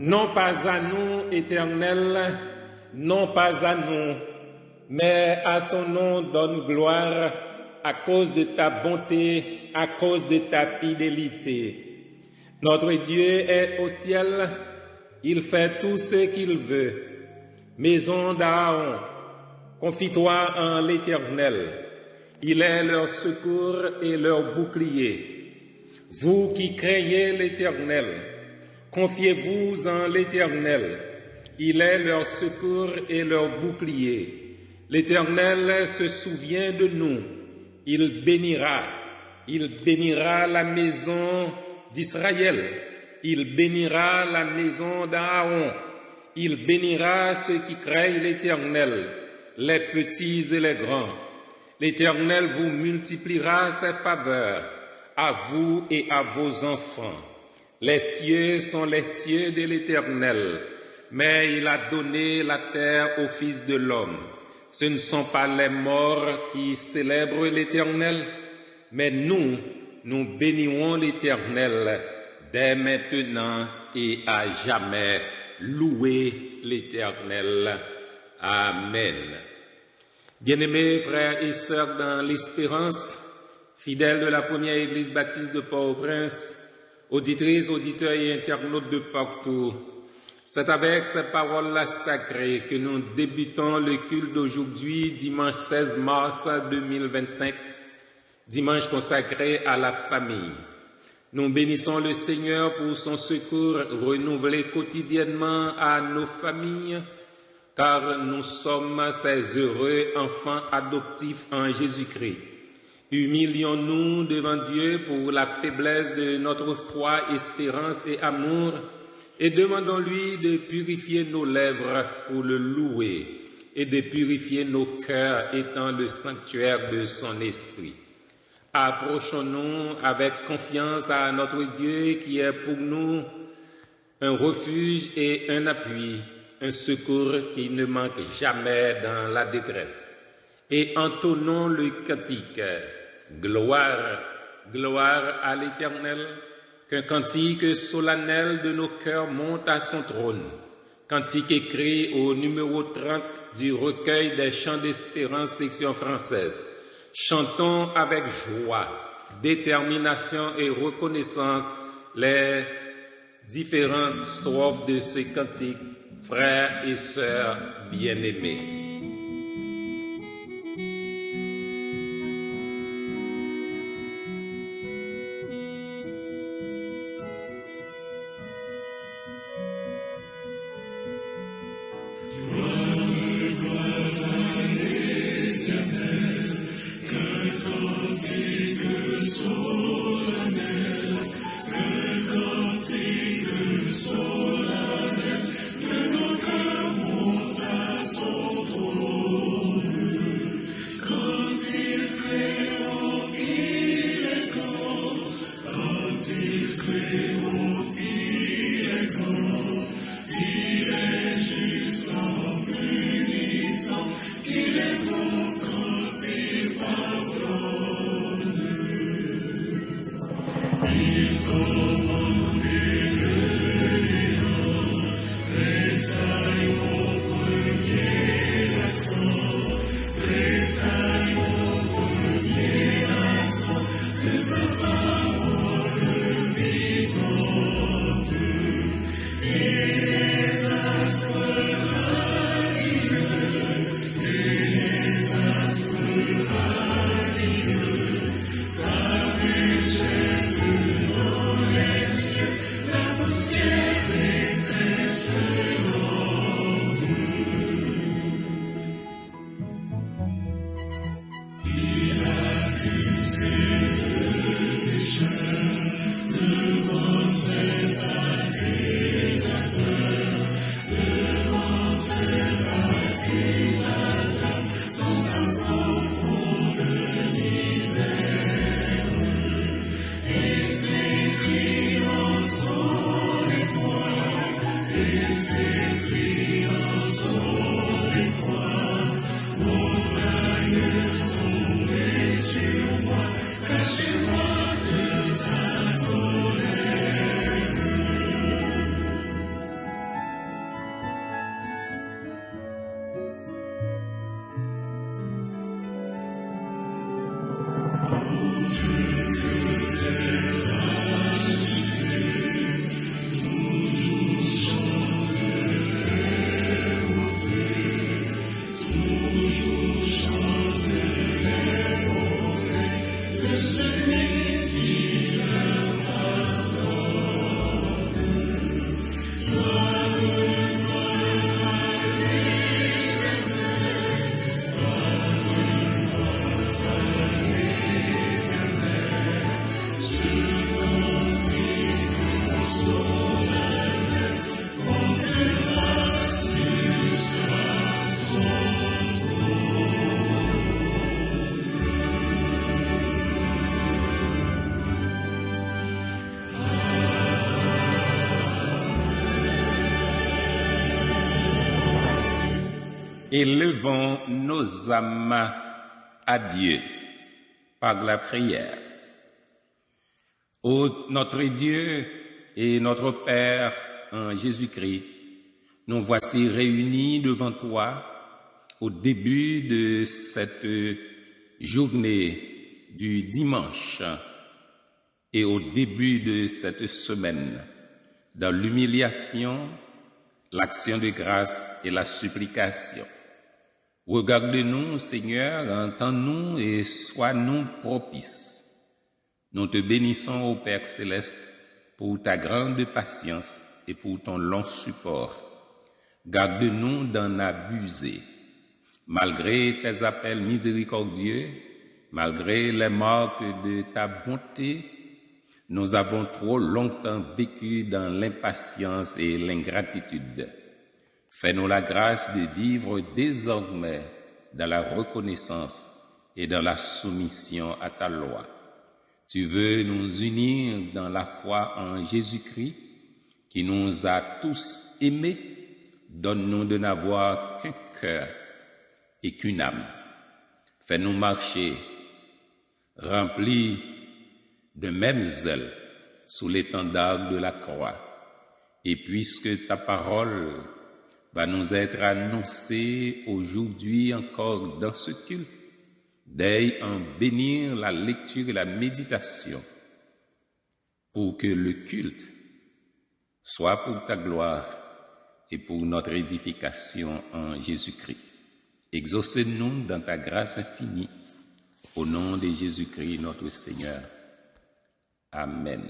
Non pas à nous, Éternel, non pas à nous, mais à ton nom donne gloire à cause de ta bonté, à cause de ta fidélité. Notre Dieu est au ciel, il fait tout ce qu'il veut. Maison d'Aaron, confie-toi en l'Éternel, il est leur secours et leur bouclier. Vous qui craignez l'Éternel, confiez-vous en l'Éternel, il est leur secours et leur bouclier. L'Éternel se souvient de nous, il bénira la maison d'Israël, il bénira la maison d'Aaron, il bénira ceux qui craignent l'Éternel, les petits et les grands. L'Éternel vous multipliera ses faveurs, à vous et à vos enfants. Les cieux sont les cieux de l'Éternel, mais il a donné la terre au Fils de l'homme. Ce ne sont pas les morts qui célèbrent l'Éternel, mais nous bénirons l'Éternel dès maintenant et à jamais. Louez l'Éternel. Amen. Bien-aimés frères et sœurs dans l'espérance, fidèles de la première Église baptiste de Port-au-Prince, auditrices, auditeurs et internautes de partout, c'est avec ces paroles sacrées que nous débutons le culte d'aujourd'hui, dimanche 16 mars 2025, dimanche consacré à la famille. Nous bénissons le Seigneur pour son secours renouvelé quotidiennement à nos familles, car nous sommes ses heureux enfants adoptifs en Jésus-Christ. Humilions-nous devant Dieu pour la faiblesse de notre foi, espérance et amour, et demandons-lui de purifier nos lèvres pour le louer et de purifier nos cœurs étant le sanctuaire de son esprit. Approchons-nous avec confiance à notre Dieu qui est pour nous un refuge et un appui, un secours qui ne manque jamais dans la détresse. Et entonnons le cantique. Gloire, gloire à l'Éternel, qu'un cantique solennel de nos cœurs monte à son trône. Cantique écrit au numéro 30 du recueil des chants d'espérance section française. Chantons avec joie, détermination et reconnaissance les différentes strophes de ce cantique, frères et sœurs bien-aimés. Élevons nos âmes à Dieu par la prière. Ô notre Dieu et notre Père en Jésus-Christ, nous voici réunis devant toi au début de cette journée du dimanche et au début de cette semaine, dans l'humiliation, l'action de grâce et la supplication. Regarde-nous, Seigneur, entends-nous et sois-nous propices. Nous te bénissons, ô Père céleste, pour ta grande patience et pour ton long support. Garde-nous d'en abuser. Malgré tes appels miséricordieux, malgré les marques de ta bonté, nous avons trop longtemps vécu dans l'impatience et l'ingratitude. Fais-nous la grâce de vivre désormais dans la reconnaissance et dans la soumission à ta loi. Tu veux nous unir dans la foi en Jésus-Christ, qui nous a tous aimés. Donne-nous de n'avoir qu'un cœur et qu'une âme. Fais-nous marcher remplis de même zèle sous l'étendard de la croix. Et puisque ta parole va nous être annoncée aujourd'hui encore dans ce culte, d'aies en bénir la lecture et la méditation pour que le culte soit pour ta gloire et pour notre édification en Jésus-Christ. Exauce-nous dans ta grâce infinie, au nom de Jésus-Christ notre Seigneur. Amen.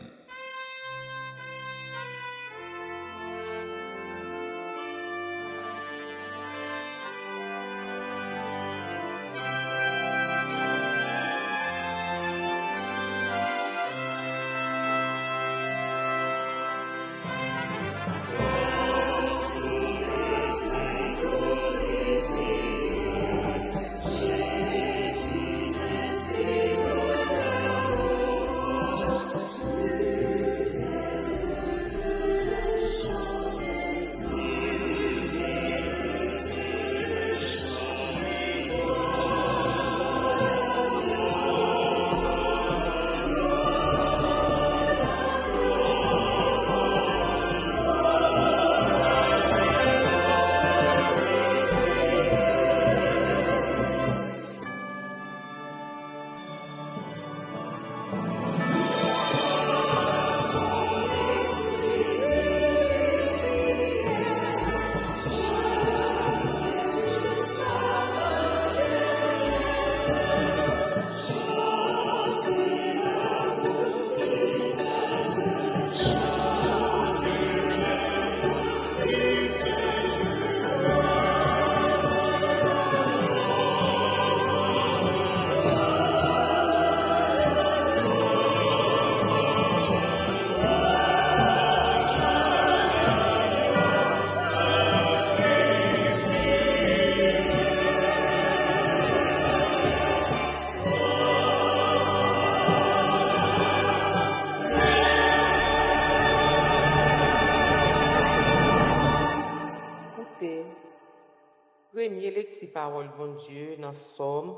Premier lecture parole bon Dieu dans Somme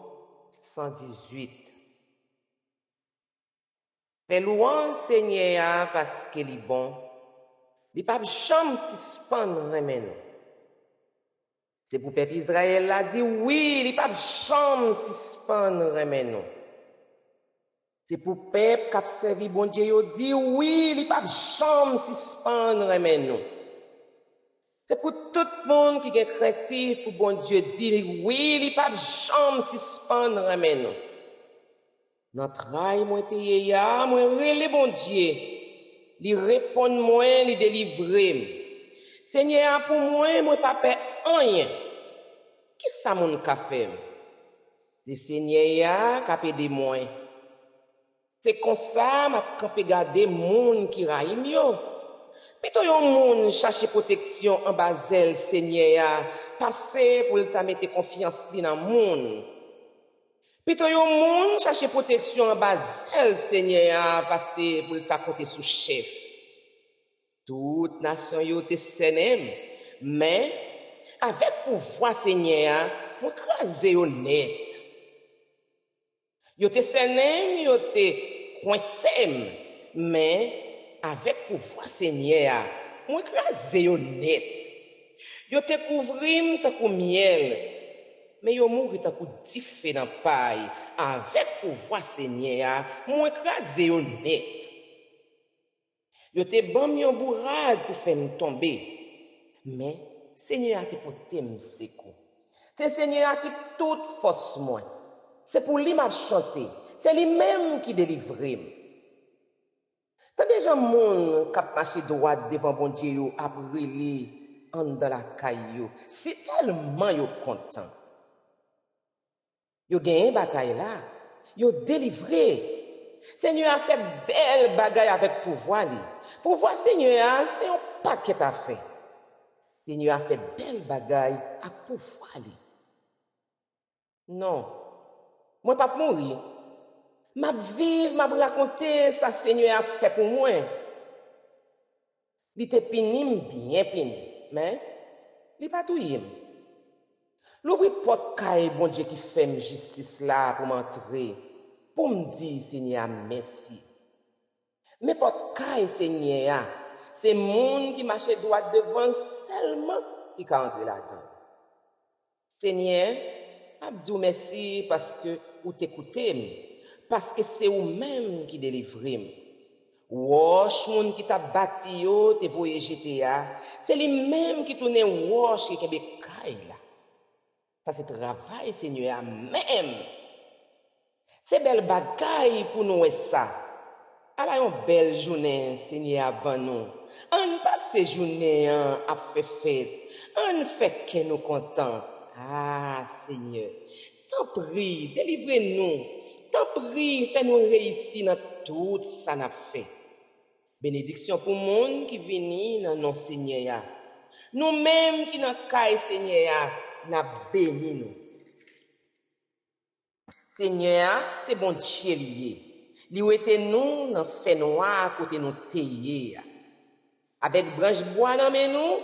118. Fais louange Seigneur parce qu'il est bon. Il pas jamais suspendre remède. C'est pour peuple Israël l'a dit oui, il pas jamais suspendre remède. C'est pour peuple qui a servi bon Dieu yo dit oui, il pas jamais suspendre remède. C'est pour tout le monde qui est chrétien, pour bon Dieu dit oui, il pas jamais suspendre remède. Dans travail moi te ya, moi relé bon Dieu. Il répond moi, il délivre. Seigneur pour moi pas peur rien. Qui ça mon ka fait? C'est Seigneur qui a aidé moi. C'est comme ça m'a campé garder monde qui raïm yo. Plutôt yon monde chercher protection en basel Seigneur, passer pour ta mettre confiance dans monde. Plutôt yon monde chercher protection en basel Seigneur, passer pour ta compter sous chef. Toute nation yo te senem, mais avec pouvoir Seigneur, moi craser yo net. Yo te senem, yo te coincé, mais avec pouvoir Seigneur, moi craser yo net. Yo te couvrim ta kou miel, mais yo mouri ta kou diffé dans paille. Avec pouvoir Seigneur, moi craser yo net. Yo te bam yon bourrade pour faire me tomber. Mais Seigneur a te porté m'sekou. C'est Seigneur qui toute force moi. C'est pour lui m'a chanter. C'est lui même qui délivre. T'as déjà monde qui a marché droit devant bon Dieu yo a brûlé en dans la caillou. C'est tellement yo content. Yo gagné bataille là. Yo délivré. Seigneur a fait belle bagaille avec pouvoir li. Pouvoir Seigneur, c'est un paquet à faire. Seigneur a fait belle bagaille à pouvoir li. Non. Moi pas mourir. M'a vivre, m'a raconter ça Seigneur a fait pour moi. Il était pénible, bien pénible, mais il pas tout yim. L'ouvrir porte caille bon Dieu qui fait justice là pour m'entrer. Pour me dire, Seigneur, merci. Mais pas de Seigneur, c'est le monde qui marche droit devant seulement qui peut entrer là-dedans. Seigneur, je dis merci parce que vous t'écoutez, parce que c'est vous-même qui délivrez. Wash, monde qui t'a bâti, te voyé GTA, c'est lui-même qui tourne wash qui est là. Ça c'est travail, Seigneur, même. C'est belle bagaille pour nous ça. Alors une belle journée, Seigneur, avant nous. On passe ces journées à faire fête. On fait que nous contents. Ah, Seigneur, t'en prie, délivrez-nous. T'en prie, fais-nous réussir dans tout ça n'a fait. Bénédiction pour le monde qui vient dans nos Seigneur. Nous-mêmes qui dans caille Seigneur, n'a béni nous. Seigneur, c'est bon Dieu lié. Li ou était nous dans fait noir côté nous teyé. Avec branche bois dans mais nous,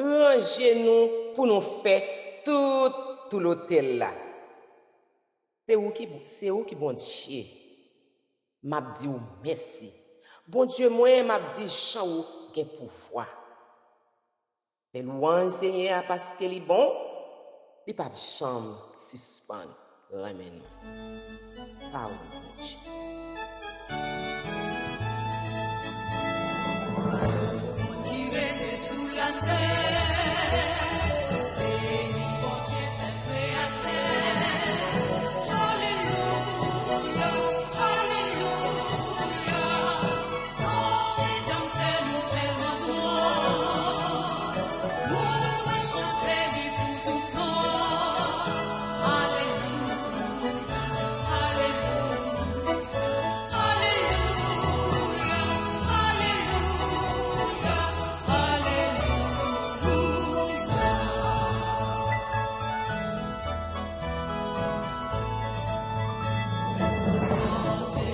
ranger nous pour nous faire tout l'hôtel là. C'est où qui bon Dieu. M'a dit ou merci. Bon Dieu moi m'a dit chan ou gen pouvoir. Mais louange Seigneur parce qu'il est bon, il pas chambre suspendre. Amen. Parole de Dieu. Qui était sous la terre, béni bon Dieu c'est créateur. Alléluia, alléluia. Nom rédempteur tellement grand, nous va chanter lui pour tout temps. Alléluia, alléluia,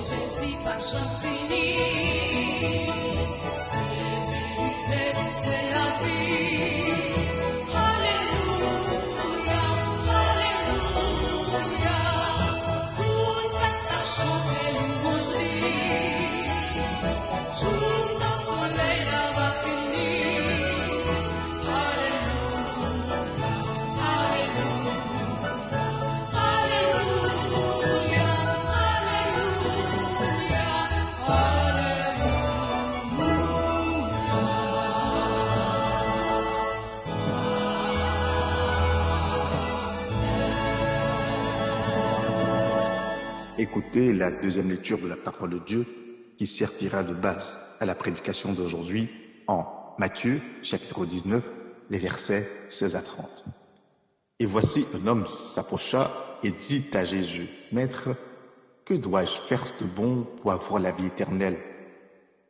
Jésus par chant fini, c'est vérité, c'est la vie. Alléluia, écouter la deuxième lecture de la parole de Dieu qui servira de base à la prédication d'aujourd'hui en Matthieu, chapitre 19, les versets 16 à 30. Et voici un homme s'approcha et dit à Jésus, « Maître, que dois-je faire de bon pour avoir la vie éternelle ?»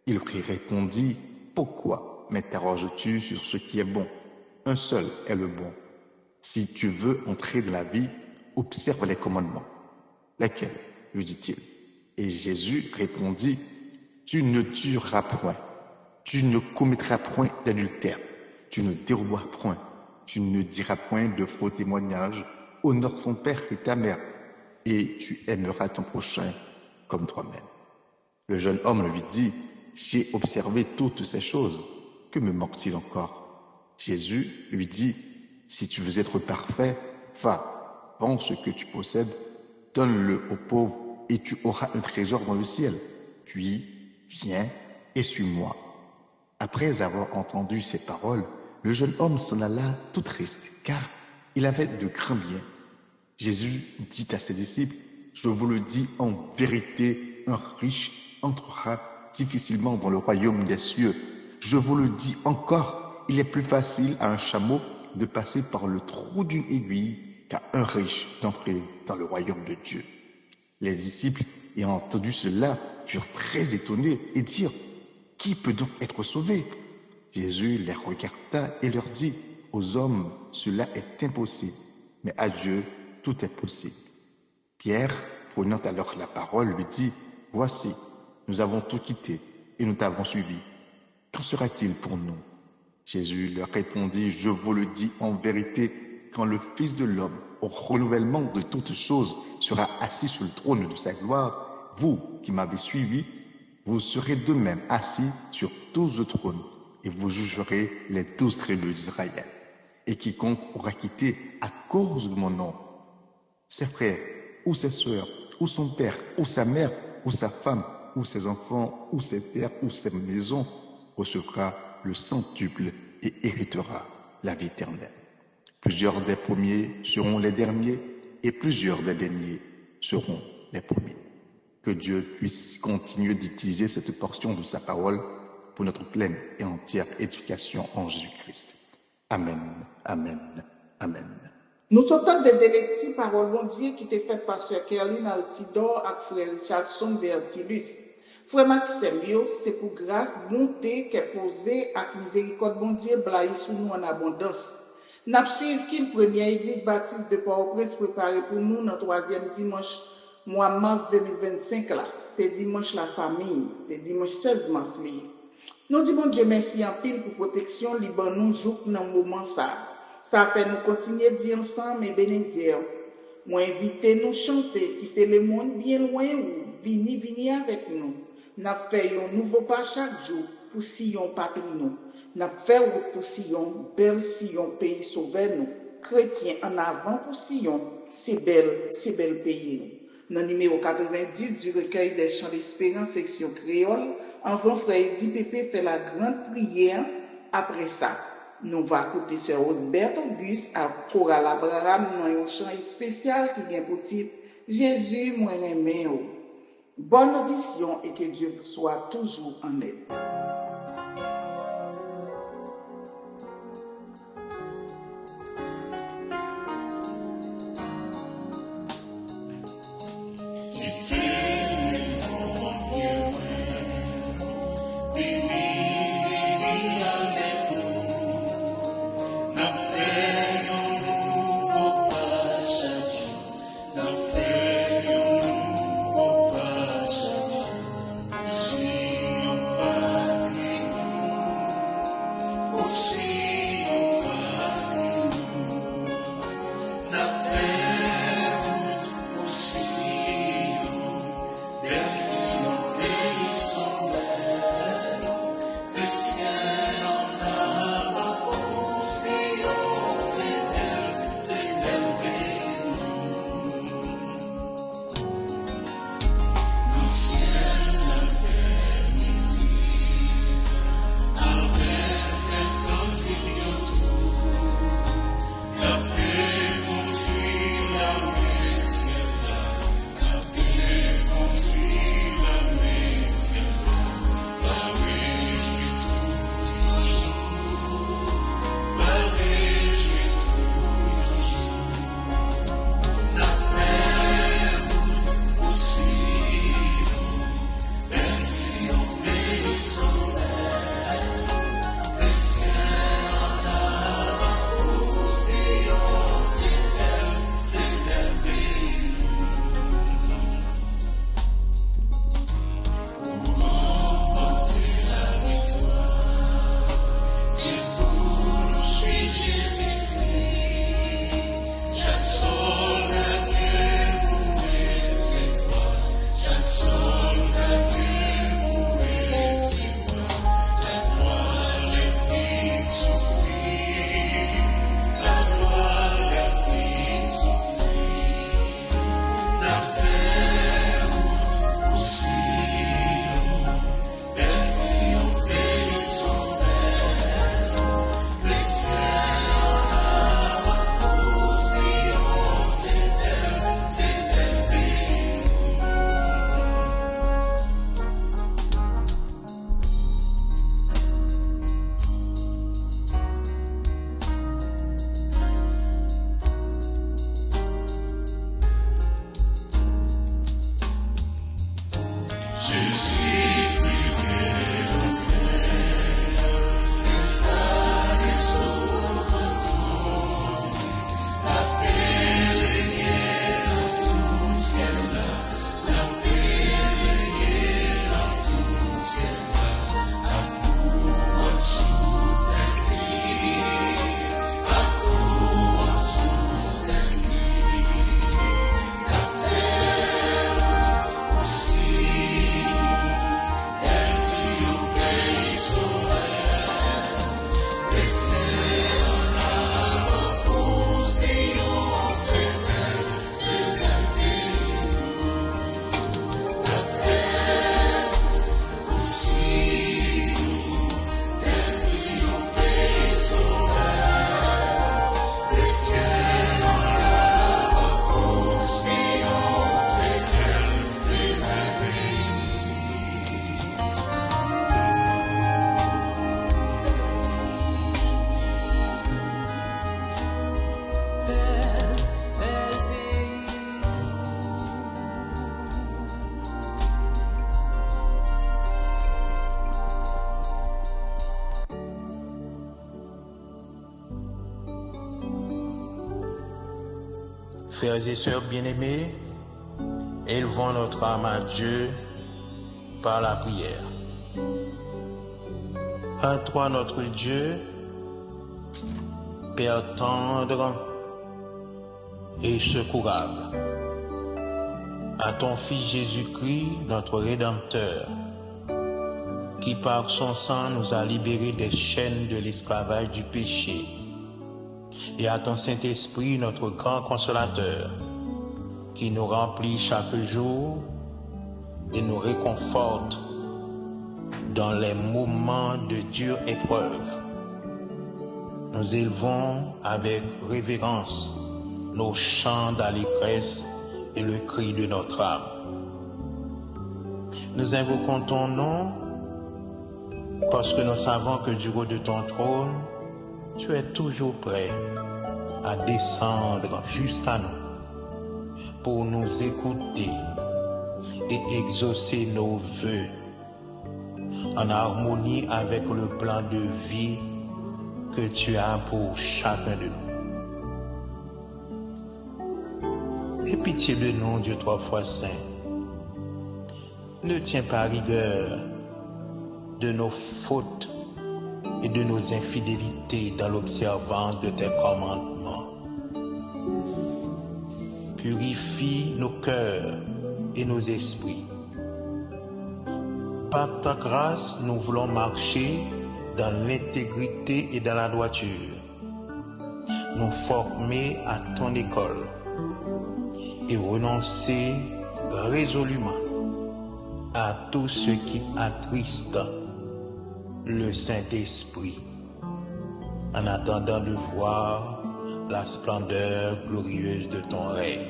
Il lui répondit, « Pourquoi m'interroges-tu sur ce qui est bon? Un seul est le bon. Si tu veux entrer dans la vie, observe les commandements. » Laquelle, lui dit-il. Et Jésus répondit, « Tu ne tueras point, tu ne commettras point d'adultère, tu ne déroberas point, tu ne diras point de faux témoignages, honore ton père et ta mère, et tu aimeras ton prochain comme toi-même. » Le jeune homme lui dit, « J'ai observé toutes ces choses, que me manque-t-il encore ?» Jésus lui dit, « Si tu veux être parfait, va, vends ce que tu possèdes, donne-le aux pauvres, et tu auras un trésor dans le ciel. Puis, viens et suis-moi. » Après avoir entendu ces paroles, le jeune homme s'en alla tout triste, car il avait de grands biens. Jésus dit à ses disciples, « Je vous le dis en vérité, un riche entrera difficilement dans le royaume des cieux. Je vous le dis encore, il est plus facile à un chameau de passer par le trou d'une aiguille qu'à un riche d'entrer dans le royaume de Dieu. » Les disciples, ayant entendu cela, furent très étonnés et dirent, « Qui peut donc être sauvé ?» Jésus les regarda et leur dit, « Aux hommes, cela est impossible, mais à Dieu, tout est possible. » Pierre, prenant alors la parole, lui dit, « Voici, nous avons tout quitté et nous t'avons suivi. Qu'en sera-t-il pour nous ?» Jésus leur répondit, « Je vous le dis en vérité, quand le Fils de l'homme, au renouvellement de toutes choses, sera assis sur le trône de sa gloire, vous qui m'avez suivi, vous serez de même assis sur 12 trônes, et vous jugerez les 12 tribus d'Israël. Et quiconque aura quitté à cause de mon nom ses frères, ou ses sœurs, ou son père, ou sa mère, ou sa femme, ou ses enfants, ou ses terres, ou ses maisons, recevra le centuple et héritera la vie éternelle. Plusieurs des premiers seront les derniers, et plusieurs des derniers seront les premiers. » Que Dieu puisse continuer d'utiliser cette portion de sa parole pour notre pleine et entière édification en Jésus-Christ. Amen, amen, amen. Nous sommes des délectifs paroles bon Dieu qui étaient faites par Sœur Kerline Altidor et Frère Richardson Bertilus. Frère Maxime, c'est pour grâce, bonté qu'est posée avec miséricorde bon Dieu, blaye sous nous en abondance. N'a suivi qu'il première église baptiste de Port-au-Prince préparée pour nous dans 3e dimanche mois mars 2025 là. C'est dimanche la famille, c'est dimanche 16 mars là. Nous disons bon Dieu merci en pile pour protection, liban nous joue dans le moment ça. Ça fait nous continuer à dire ensemble et bénézir. Moi inviter nous chanter, quitter le monde bien loin ou vini avec nous. N'a fait un nouveau pas chaque jour pour sillon patrie nous. N'a fait route pour sillon, bel sillon pays sauver nous. Chrétiens en avant pour sillon, c'est bel pays nous. Dans le numéro 90 du recueil des chants d'espérance section créole, avant frère Eddy Pépé fait la grande prière. Après ça, nous va écouter Sœur Osbert Auguste à Choral Abraham dans un chant spécial qui vient pour titre Jésus, moi aimé. Bonne audition et que Dieu soit toujours en aide. Si on part Frères et sœurs bien-aimés, élevons notre âme à Dieu par la prière. À toi notre Dieu, Père tendre et secourable, à ton Fils Jésus-Christ, notre Rédempteur, qui par son sang nous a libérés des chaînes de l'esclavage du péché, et à ton Saint-Esprit, notre grand consolateur, qui nous remplit chaque jour et nous réconforte dans les moments de dure épreuve. Nous élevons avec révérence nos chants d'allégresse et le cri de notre âme. Nous invoquons ton nom parce que nous savons que du haut de ton trône, tu es toujours prêt à descendre jusqu'à nous pour nous écouter et exaucer nos vœux en harmonie avec le plan de vie que tu as pour chacun de nous. Aie pitié de nous, Dieu trois fois saint. Ne tiens pas rigueur de nos fautes et de nos infidélités dans l'observance de tes commandements. Purifie nos cœurs et nos esprits. Par ta grâce, nous voulons marcher dans l'intégrité et dans la droiture, nous former à ton école et renoncer résolument à tout ce qui attriste le Saint-Esprit, en attendant de voir la splendeur glorieuse de ton règne.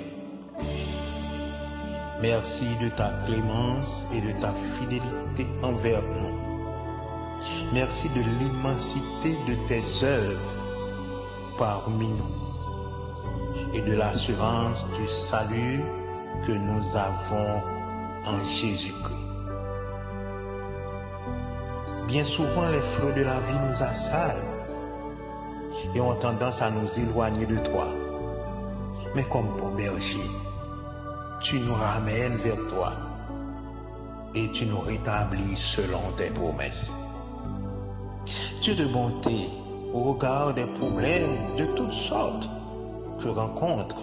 Merci de ta clémence et de ta fidélité envers nous. Merci de l'immensité de tes œuvres parmi nous et de l'assurance du salut que nous avons en Jésus-Christ. Bien souvent, les flots de la vie nous assaillent et ont tendance à nous éloigner de toi. Mais comme bon berger, tu nous ramènes vers toi et tu nous rétablis selon tes promesses. Dieu de bonté, au regard des problèmes de toutes sortes que rencontre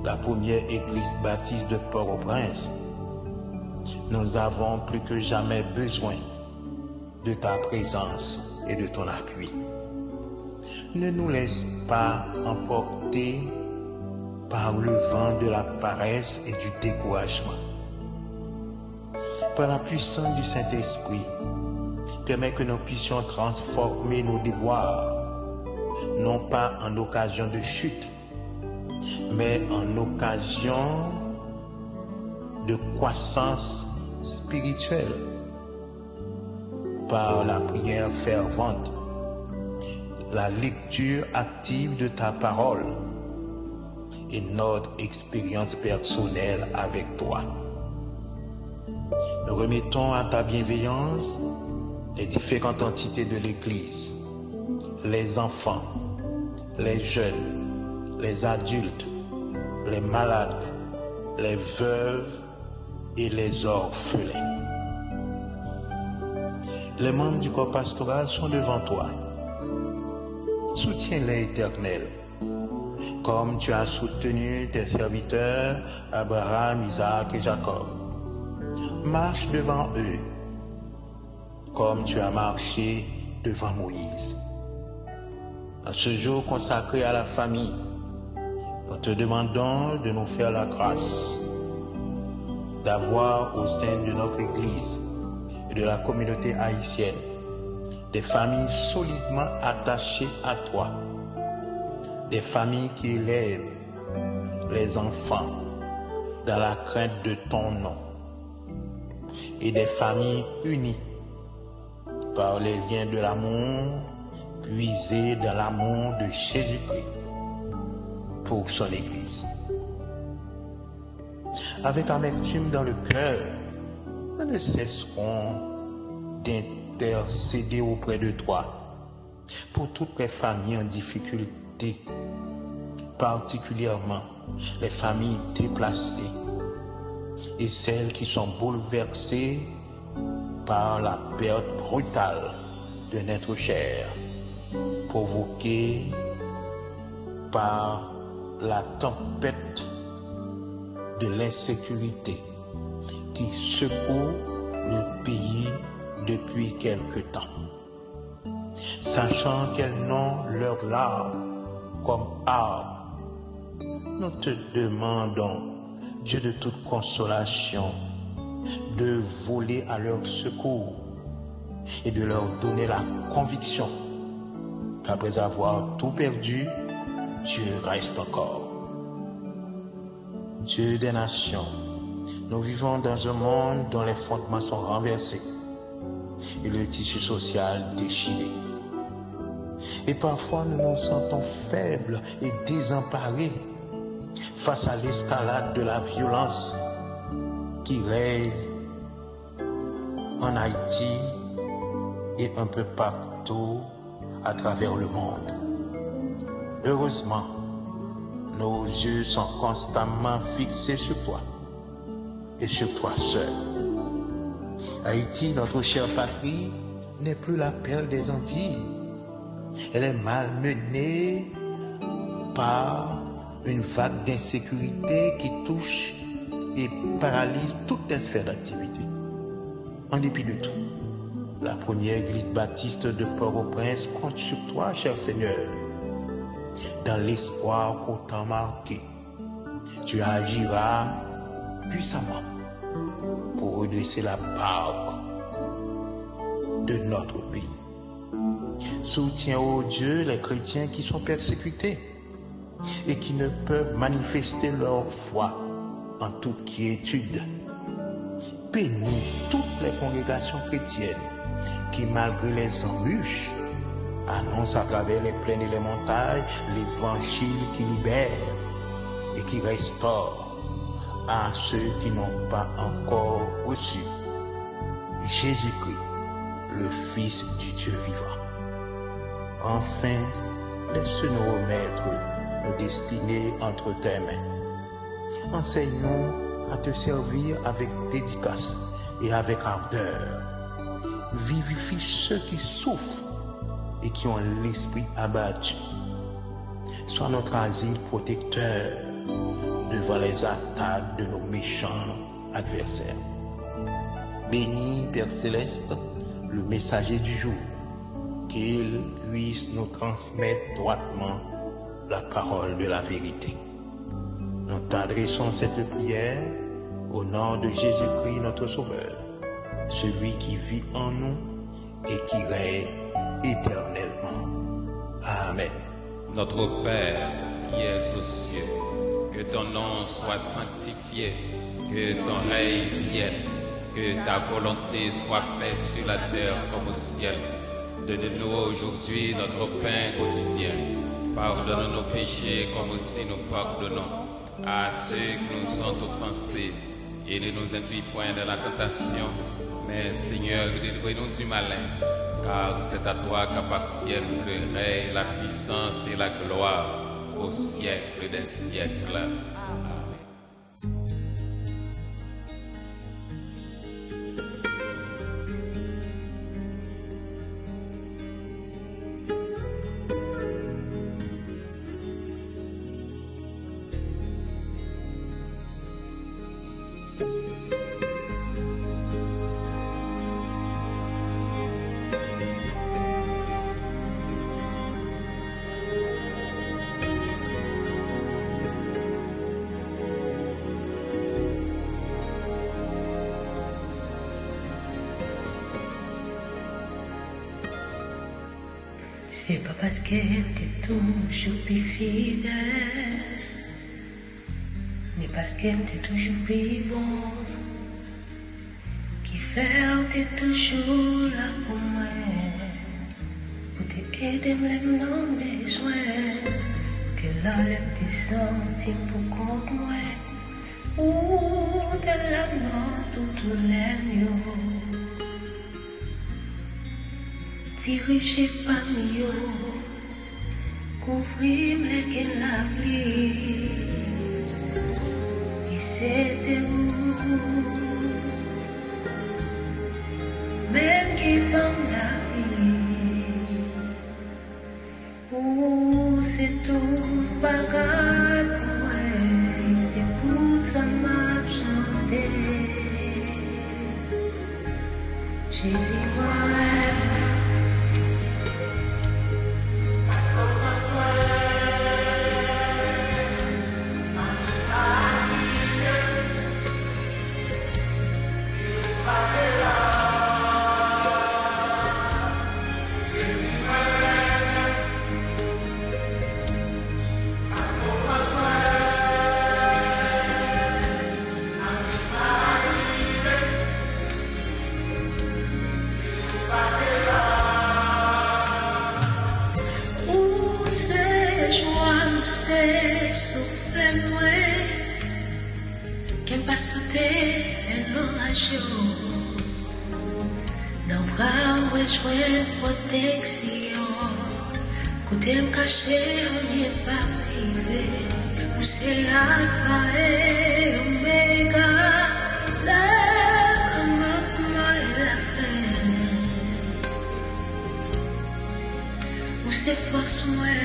la première église baptiste de Port-au-Prince, nous avons plus que jamais besoin de ta présence et de ton appui. Ne nous laisse pas emporter par le vent de la paresse et du découragement. Par la puissance du Saint-Esprit, permets que nous puissions transformer nos déboires, non pas en occasion de chute, mais en occasion de croissance spirituelle, par la prière fervente, la lecture active de ta parole et notre expérience personnelle avec toi. Nous remettons à ta bienveillance les différentes entités de l'Église, les enfants, les jeunes, les adultes, les malades, les veuves et les orphelins. Les membres du corps pastoral sont devant toi. Soutiens-les, Éternel, comme tu as soutenu tes serviteurs Abraham, Isaac et Jacob. Marche devant eux, comme tu as marché devant Moïse. À ce jour consacré à la famille, nous te demandons de nous faire la grâce d'avoir au sein de notre Église et de la communauté haïtienne des familles solidement attachées à toi, des familles qui élèvent les enfants dans la crainte de ton nom et des familles unies par les liens de l'amour puisés dans l'amour de Jésus-Christ pour son Église. Avec amertume dans le cœur, nous ne cesserons d'intercéder auprès de toi pour toutes les familles en difficulté, particulièrement les familles déplacées et celles qui sont bouleversées par la perte brutale d'un être cher, provoquée par la tempête de l'insécurité qui secoue le pays depuis quelque temps. Sachant qu'elles n'ont leurs larmes comme armes, nous te demandons, Dieu de toute consolation, de voler à leur secours et de leur donner la conviction qu'après avoir tout perdu, Dieu reste encore. Dieu des nations, nous vivons dans un monde dont les fondements sont renversés et le tissu social déchiré. Et parfois nous nous sentons faibles et désemparés face à l'escalade de la violence qui règne en Haïti et un peu partout à travers le monde. Heureusement, nos yeux sont constamment fixés sur toi et sur toi seul. Haïti, notre chère patrie, n'est plus la perle des Antilles. Elle est malmenée par une vague d'insécurité qui touche et paralyse toutes les sphères d'activité. En dépit de tout, la première église baptiste de Port-au-Prince compte sur toi, cher Seigneur, dans l'espoir qu'au temps marqué, tu agiras puissamment pour redresser la barque de notre pays. Soutiens, ô Dieu, les chrétiens qui sont persécutés et qui ne peuvent manifester leur foi en toute quiétude. Bénis toutes les congrégations chrétiennes qui, malgré les embûches, annoncent à travers les plaines et les montagnes l'évangile qui libère et qui restaure à ceux qui n'ont pas encore reçu Jésus-Christ, le Fils du Dieu vivant. Enfin, laisse-nous remettre nos destinées entre tes mains. Enseigne-nous à te servir avec dédicace et avec ardeur. Vivifie ceux qui souffrent et qui ont l'esprit abattu. Sois notre asile protecteur devant les attaques de nos méchants adversaires. Bénis, Père Céleste, le messager du jour, qu'il puisse nous transmettre droitement la parole de la vérité. Nous t'adressons cette prière au nom de Jésus-Christ, notre Sauveur, celui qui vit en nous et qui règne éternellement. Amen. Notre Père qui es aux cieux, que ton nom soit sanctifié, que ton règne vienne, que ta volonté soit faite sur la terre comme au ciel. Donne-nous aujourd'hui notre pain quotidien. Pardonne nos péchés comme aussi nous pardonnons à ceux qui nous ont offensés. Et ne nous induis point dans la tentation, mais Seigneur, délivre-nous du malin. Car c'est à toi qu'appartiennent le règne, la puissance et la gloire au siècle des siècles. Amen. C'est pas parce qu'elle t'est toujours plus fidèle, mais parce qu'elle t'est toujours plus bon, qui fait t'es toujours là pour moi, pour t'aider même dans mes besoins, t'es là les petits centimes pour contre moi, ou t'es là dans tout les mieux. Dirigez par mieux, couvrir les qu'elle a pris. c'était vous. Même qui prend la vie, oh, c'est tout bagarre pour moi, c'est pour ça m'a chanté. Jésus, ouais. C'est souffle moi qu'elle pas sauter l'orage dans bras où jouer protection côté me cacher on n'y est pas privé où c'est alpha et oméga le commencement et la fin où c'est force moi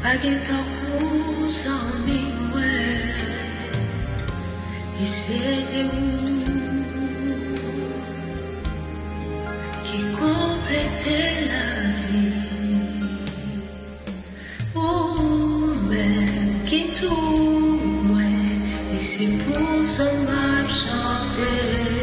pas de ton cous en moi, et c'était où qui complétait la vie, ou même qui tout moi, et c'est pour ça m'a chanté.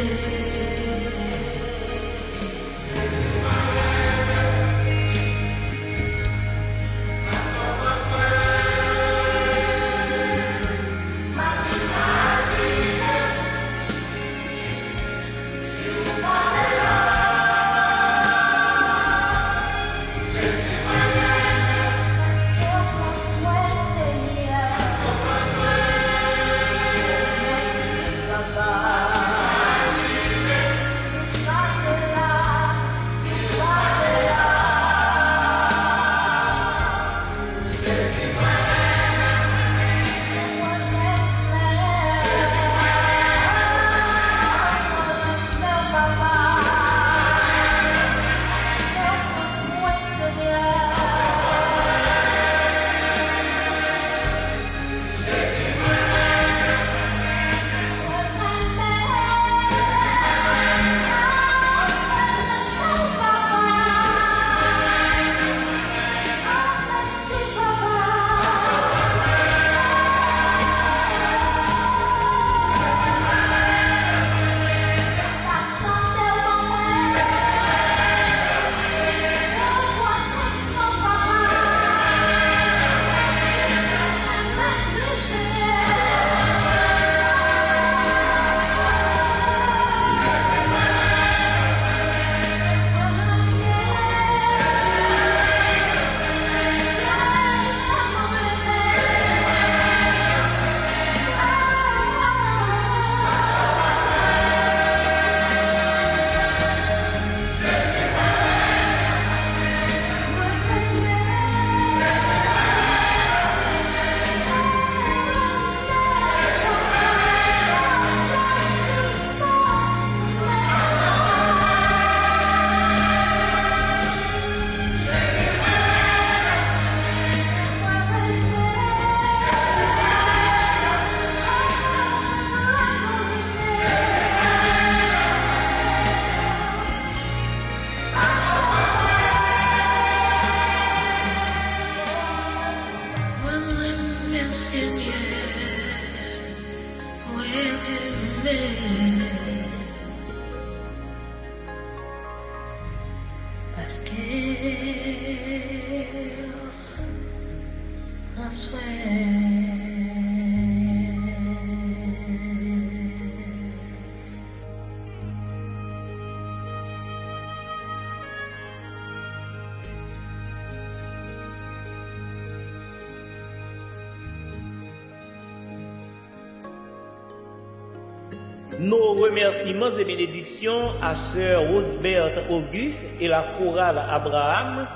Nos remerciements et bénédictions à Sœur Rosebert Auguste et la chorale Abraham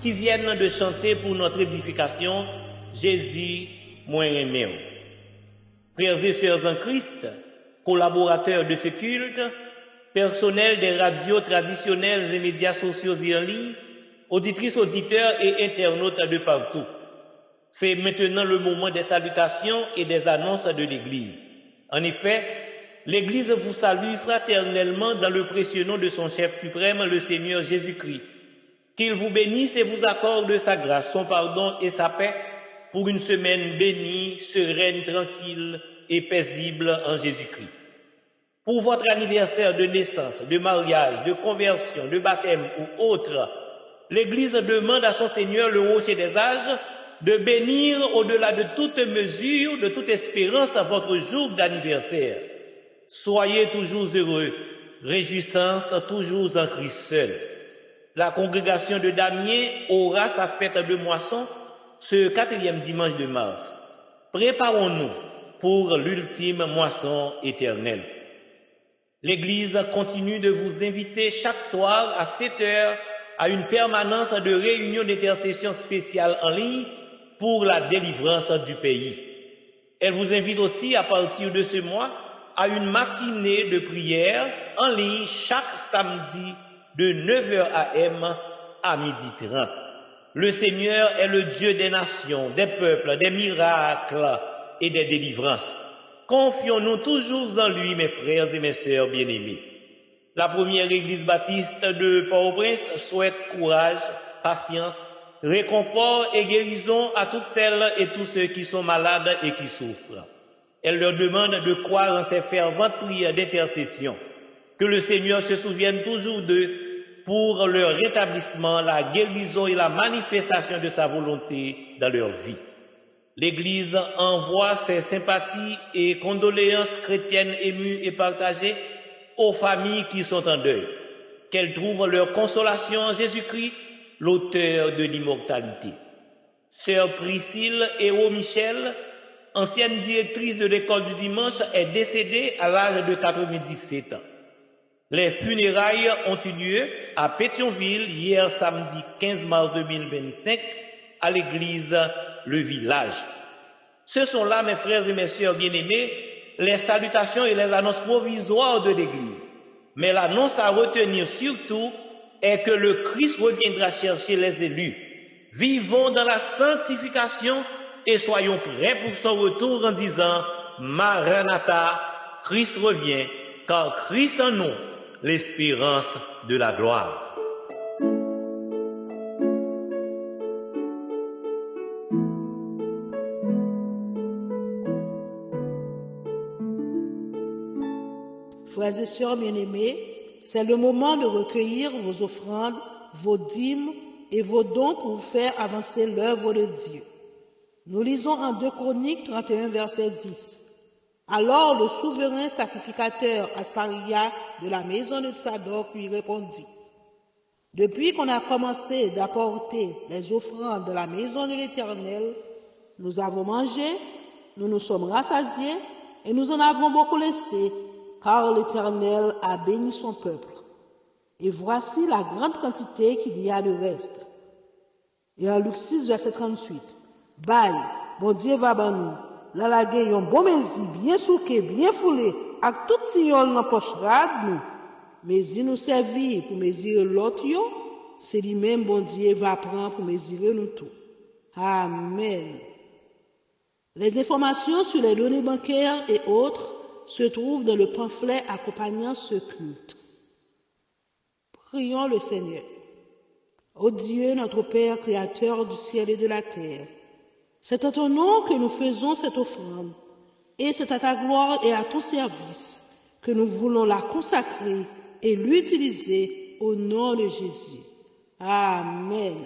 qui viennent de chanter pour notre édification Jésus, moi aimé. Frères et sœurs en Christ, collaborateurs de ce culte, personnel des radios traditionnelles et médias sociaux et en ligne, auditrices, auditeurs et internautes de partout. C'est maintenant le moment des salutations et des annonces de l'Église. En effet, l'Église vous salue fraternellement dans le précieux nom de son chef suprême, le Seigneur Jésus-Christ. Qu'il vous bénisse et vous accorde sa grâce, son pardon et sa paix pour une semaine bénie, sereine, tranquille et paisible en Jésus-Christ. Pour votre anniversaire de naissance, de mariage, de conversion, de baptême ou autre, l'Église demande à son Seigneur, le rocher des âges, de bénir au-delà de toute mesure, de toute espérance votre jour d'anniversaire. Soyez toujours heureux, réjouissance toujours en Christ seul. La congrégation de Damiens aura sa fête de moisson ce 4e dimanche de mars. Préparons-nous pour l'ultime moisson éternelle. L'Église continue de vous inviter chaque soir à 7 heures à une permanence de réunion d'intercession spéciale en ligne pour la délivrance du pays. Elle vous invite aussi à partir de ce mois à une matinée de prière en ligne chaque samedi de 9h AM à 12h30. Le Seigneur est le Dieu des nations, des peuples, des miracles et des délivrances. Confions-nous toujours en lui, mes frères et mes sœurs bien-aimés. La première église baptiste de Port-au-Prince souhaite courage, patience, réconfort et guérison à toutes celles et tous ceux qui sont malades et qui souffrent. Elle leur demande de croire en ces ferventes prières d'intercession, que le Seigneur se souvienne toujours d'eux pour leur rétablissement, la guérison et la manifestation de sa volonté dans leur vie. L'Église envoie ses sympathies et condoléances chrétiennes émues et partagées aux familles qui sont en deuil, qu'elles trouvent leur consolation en Jésus-Christ, l'auteur de l'immortalité. Sœur Priscille Hérault Michel, ancienne directrice de l'école du dimanche, est décédée à l'âge de 97 ans. Les funérailles ont eu lieu à Pétionville hier samedi 15 mars 2025 à l'église Le Village. Ce sont là, mes frères et mes sœurs bien-aimés, les salutations et les annonces provisoires de l'église. Mais l'annonce à retenir surtout est que le Christ reviendra chercher les élus. Vivons dans la sanctification et soyons prêts pour son retour en disant Maranatha, Christ revient, car Christ en nous, l'espérance de la gloire. Frères et sœurs bien-aimés, c'est le moment de recueillir vos offrandes, vos dîmes et vos dons pour faire avancer l'œuvre de Dieu. Nous lisons en 2 Chroniques 31, verset 10. Alors le souverain sacrificateur Asaria de la maison de Tsadok lui répondit, « Depuis qu'on a commencé d'apporter les offrandes de la maison de l'Éternel, nous avons mangé, nous nous sommes rassasiés et nous en avons beaucoup laissé, car l'Éternel a béni son peuple. Et voici la grande quantité qu'il y a de reste. » Et en Luc 6, verset 38, « Bye, bon Dieu va ban nous. Là la yon bon mezi, bien souké, bien foulé, ak tout tignol nan poche rad nous. Mezi nous servi pour mesurer l'autre yo, c'est lui-même bon Dieu va prendre pour mesurer nous tout. Amen. Les informations sur les données bancaires et autres se trouvent dans le pamphlet accompagnant ce culte. Prions le Seigneur. Ô Dieu, notre Père, Créateur du ciel et de la terre, c'est à ton nom que nous faisons cette offrande, et c'est à ta gloire et à ton service que nous voulons la consacrer et l'utiliser au nom de Jésus. Amen.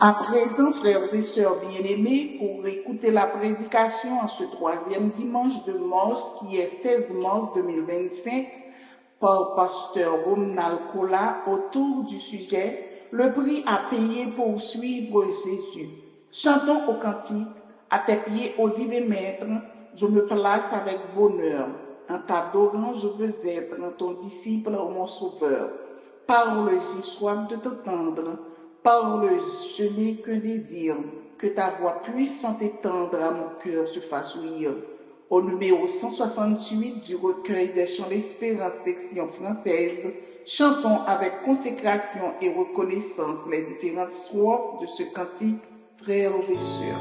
À présent, frères et sœurs bien-aimés, pour écouter la prédication en ce troisième dimanche de mars, qui est 16 mars 2025, par pasteur Romnal Kola, autour du sujet « Le prix à payer pour suivre Jésus ». Chantons au cantique « À tes pieds, ô divin maître, je me place avec bonheur. En t'adorant, je veux être ton disciple, mon sauveur. Parle, j'ai soif de t'entendre. Parle, je n'ai qu'un désir, que ta voix puissante et tendre à mon cœur se fasse ouïr. » Au numéro 168 du recueil des chants d'espérance section française, chantons avec consécration et reconnaissance les différentes strophes de ce cantique, frères et sœurs.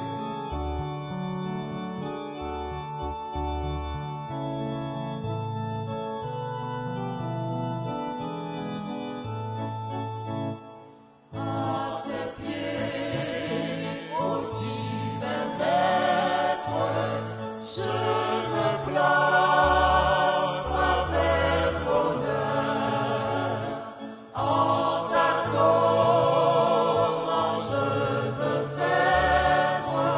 En ta gloire, je veux être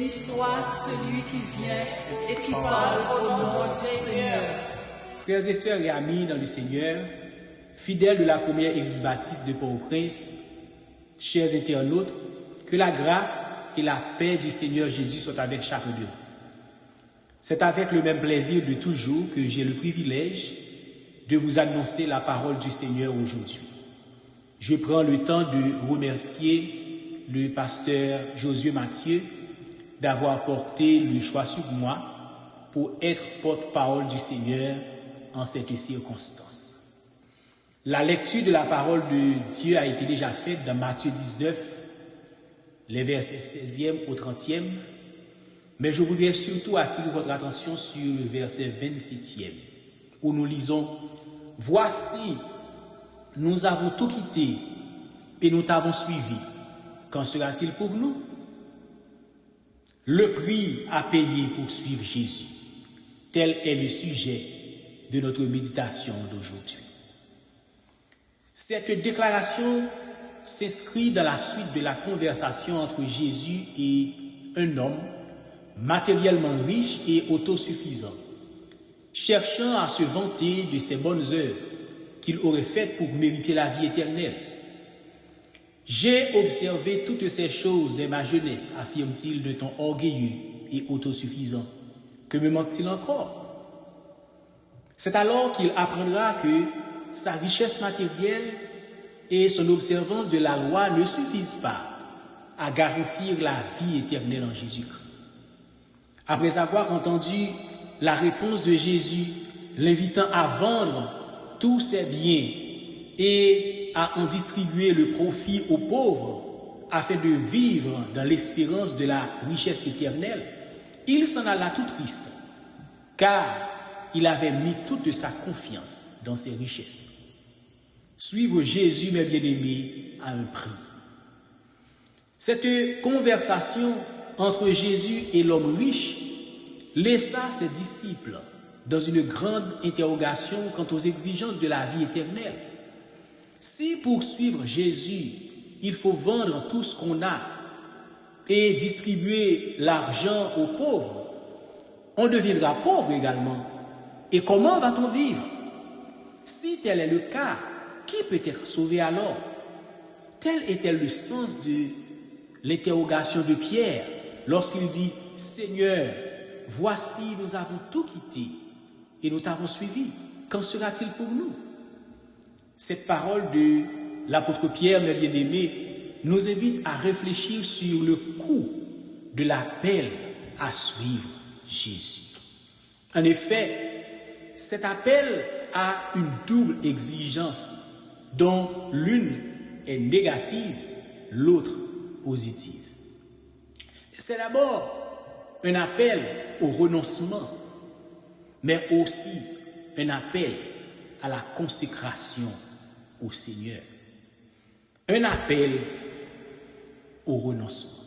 Béni soit celui qui vient et qui parle au nom du Seigneur. Frères et sœurs et amis dans le Seigneur, fidèles de la première église baptiste de Port-au-Prince, chers internautes, que la grâce et la paix du Seigneur Jésus soient avec chacun de vous. C'est avec le même plaisir de toujours que j'ai le privilège de vous annoncer la parole du Seigneur aujourd'hui. Je prends le temps de remercier le pasteur Josué Mathieu d'avoir porté le choix sur moi pour être porte-parole du Seigneur en cette circonstance. La lecture de la parole de Dieu a été déjà faite dans Matthieu 19, les versets 16e au 30e, mais je voudrais surtout attirer votre attention sur le verset 27e, où nous lisons « Voici, nous avons tout quitté et nous t'avons suivi. Qu'en sera-t-il pour nous ?» Le prix à payer pour suivre Jésus, tel est le sujet de notre méditation d'aujourd'hui. Cette déclaration s'inscrit dans la suite de la conversation entre Jésus et un homme matériellement riche et autosuffisant, cherchant à se vanter de ses bonnes œuvres qu'il aurait faites pour mériter la vie éternelle. « J'ai observé toutes ces choses dès ma jeunesse, affirme-t-il de ton orgueilleux et autosuffisant. Que me manque-t-il encore ?» C'est alors qu'il apprendra que sa richesse matérielle et son observance de la loi ne suffisent pas à garantir la vie éternelle en Jésus-Christ. Après avoir entendu la réponse de Jésus, l'invitant à vendre tous ses biens et à en distribuer le profit aux pauvres afin de vivre dans l'espérance de la richesse éternelle, il s'en alla tout triste, car il avait mis toute sa confiance dans ses richesses. Suivre Jésus, mes bien-aimés, a un prix. Cette conversation entre Jésus et l'homme riche laissa ses disciples dans une grande interrogation quant aux exigences de la vie éternelle. Si pour suivre Jésus, il faut vendre tout ce qu'on a et distribuer l'argent aux pauvres, on deviendra pauvre également. Et comment va-t-on vivre? Si tel est le cas, qui peut être sauvé alors? Tel était le sens de l'interrogation de Pierre lorsqu'il dit « Seigneur, voici, nous avons tout quitté et nous t'avons suivi. Qu'en sera-t-il pour nous ?» Cette parole de l'apôtre Pierre, mes bien-aimés, nous invite à réfléchir sur le coût de l'appel à suivre Jésus. En effet, cet appel a une double exigence dont l'une est négative, l'autre positive. C'est d'abord un appel au renoncement, mais aussi un appel à la consécration au Seigneur. Un appel au renoncement.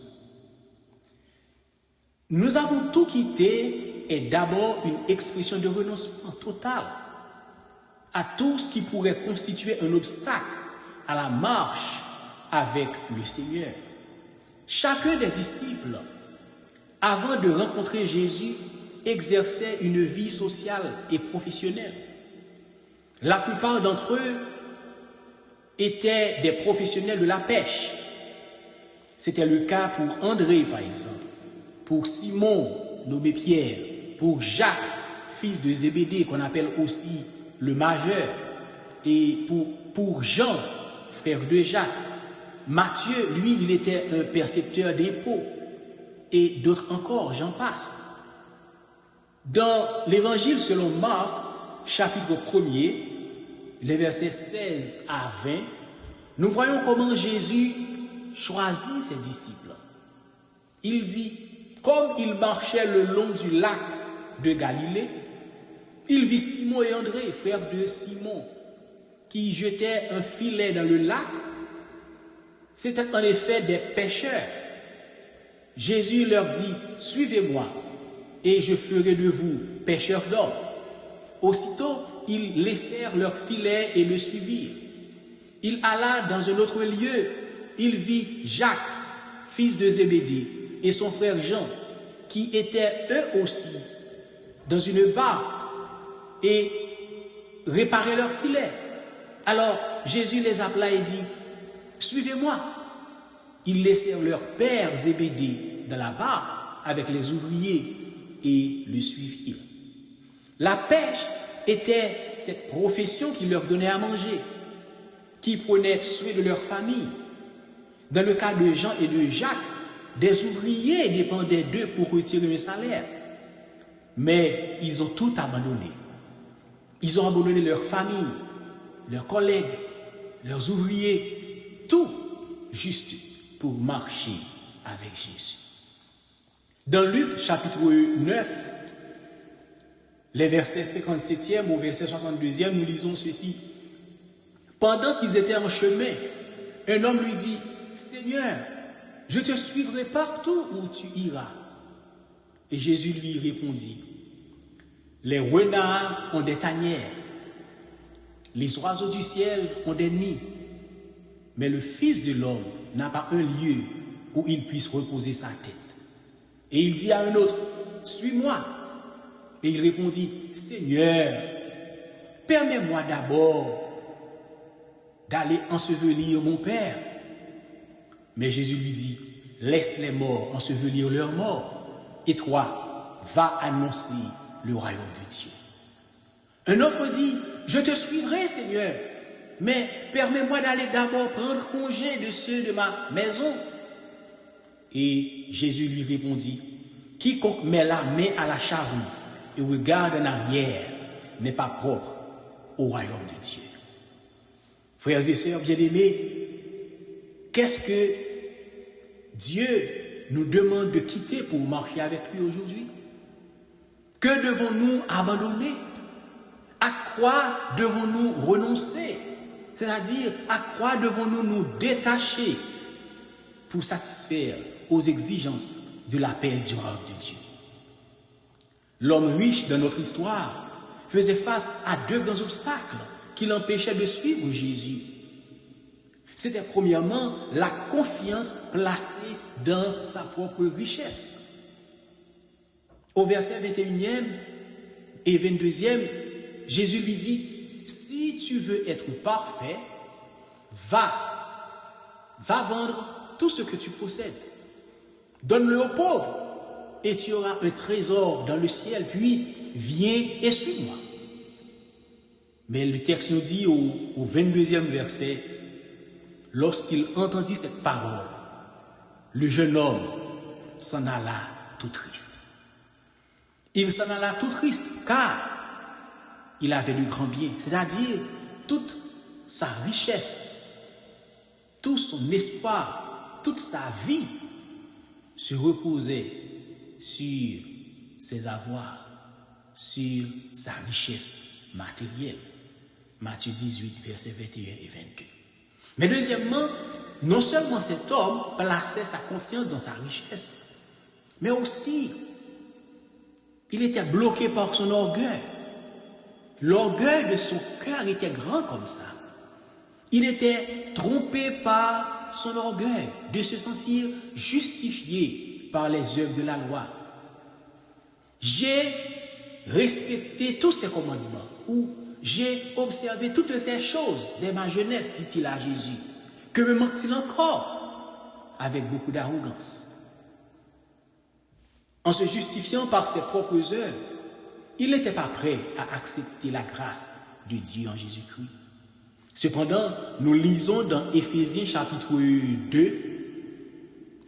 Nous avons tout quitté est d'abord une expression de renoncement total à tout ce qui pourrait constituer un obstacle à la marche avec le Seigneur. Chacun des disciples, avant de rencontrer Jésus, exerçait une vie sociale et professionnelle. La plupart d'entre eux étaient des professionnels de la pêche. C'était le cas pour André, par exemple, pour Simon, nommé Pierre, pour Jacques, fils de Zébédée, qu'on appelle aussi le majeur, et pour Jean, frère de Jacques. Matthieu, lui, il était un percepteur d'impôts, et d'autres encore, j'en passe. Dans l'évangile selon Marc, chapitre 1er, les versets 16 à 20, nous voyons comment Jésus choisit ses disciples. Il dit, comme il marchait le long du lac de Galilée, il vit Simon et André, frères de Simon, qui jetaient un filet dans le lac. C'étaient en effet des pêcheurs. Jésus leur dit, suivez-moi, et je ferai de vous pêcheurs d'hommes. Aussitôt, ils laissèrent leur filet et le suivirent. Il alla dans un autre lieu. Il vit Jacques, fils de Zébédée, et son frère Jean, qui étaient eux aussi dans une barque et réparaient leurs filets. Alors Jésus les appela et dit, suivez-moi. Ils laissèrent leur père Zébédée dans la barque avec les ouvriers et le suivirent. La pêche était cette profession qui leur donnait à manger, qui prenait soin de leur famille. Dans le cas de Jean et de Jacques, des ouvriers dépendaient d'eux pour retirer un salaire. Mais ils ont tout abandonné. Ils ont abandonné leur famille, leurs collègues, leurs ouvriers, tout juste pour marcher avec Jésus. Dans Luc chapitre 9, les versets 57e au verset 62e, nous lisons ceci. Pendant qu'ils étaient en chemin, un homme lui dit, Seigneur, je te suivrai partout où tu iras. Et Jésus lui répondit, les renards ont des tanières, les oiseaux du ciel ont des nids, mais le Fils de l'homme n'a pas un lieu où il puisse reposer sa tête. Et il dit à un autre, suis-moi. Et il répondit, Seigneur, permets-moi d'abord d'aller ensevelir mon Père. Mais Jésus lui dit, laisse les morts ensevelir leurs morts, et toi, va annoncer le royaume de Dieu. Un autre dit, je te suivrai, Seigneur, mais permets-moi d'aller d'abord prendre congé de ceux de ma maison. Et Jésus lui répondit, quiconque met la main à la charrue et regarde en arrière n'est pas propre au royaume de Dieu. Frères et sœurs bien-aimés, qu'est-ce que Dieu nous demande de quitter pour marcher avec lui aujourd'hui? Que devons-nous abandonner? À quoi devons-nous renoncer? C'est-à-dire, à quoi devons-nous nous détacher pour satisfaire aux exigences de l'appel du royaume de Dieu? L'homme riche dans notre histoire faisait face à deux grands obstacles qui l'empêchaient de suivre Jésus. C'était premièrement la confiance placée dans sa propre richesse. Au verset 21e et 22e, Jésus lui dit, si tu veux être parfait, va vendre tout ce que tu possèdes. Donne-le aux pauvres et tu auras un trésor dans le ciel, puis viens et suis-moi. Mais le texte nous dit au 22e verset, lorsqu'il entendit cette parole, le jeune homme s'en alla tout triste. Il s'en alla tout triste car il avait de grands biens, c'est-à-dire toute sa richesse, tout son espoir, toute sa vie se reposait sur ses avoirs, sur sa richesse matérielle. Matthieu 18, versets 21 et 22. Mais deuxièmement, non seulement cet homme plaçait sa confiance dans sa richesse, mais aussi il était bloqué par son orgueil. L'orgueil de son cœur était grand comme ça. Il était trompé par son orgueil de se sentir justifié par les œuvres de la loi. J'ai respecté tous ces commandements, ou j'ai observé toutes ces choses dès ma jeunesse, dit-il à Jésus. Que me manque-t-il encore? Avec beaucoup d'arrogance. En se justifiant par ses propres œuvres, il n'était pas prêt à accepter la grâce de Dieu en Jésus-Christ. Cependant, nous lisons dans Éphésiens chapitre 2,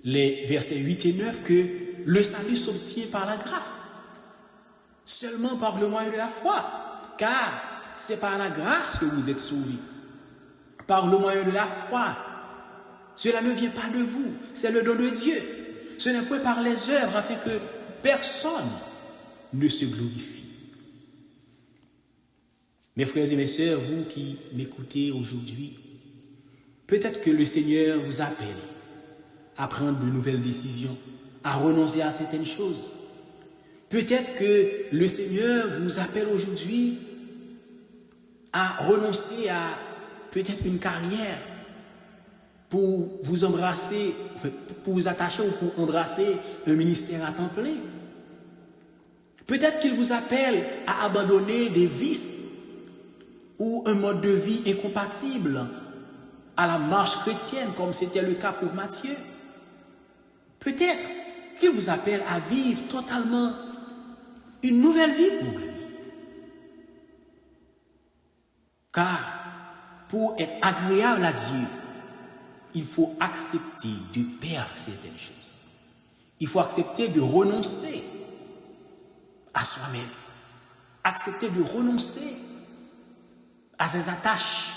les versets 8 et 9, que le salut s'obtient par la grâce, seulement par le moyen de la foi, car c'est par la grâce que vous êtes sauvés, par le moyen de la foi. Cela ne vient pas de vous, c'est le don de Dieu. Ce n'est point par les œuvres afin que personne ne se glorifie. Mes frères et mes sœurs, vous qui m'écoutez aujourd'hui, peut-être que le Seigneur vous appelle à prendre de nouvelles décisions, à renoncer à certaines choses. Peut-être que le Seigneur vous appelle aujourd'hui à renoncer à peut-être une carrière pour vous embrasser, pour vous attacher ou pour embrasser un ministère à temps plein. Peut-être qu'il vous appelle à abandonner des vices ou un mode de vie incompatible à la marche chrétienne, comme c'était le cas pour Matthieu. Peut-être qu'il vous appelle à vivre totalement une nouvelle vie pour lui. Car pour être agréable à Dieu, il faut accepter de perdre certaines choses. Il faut accepter de renoncer à soi-même. Accepter de renoncer à ses attaches.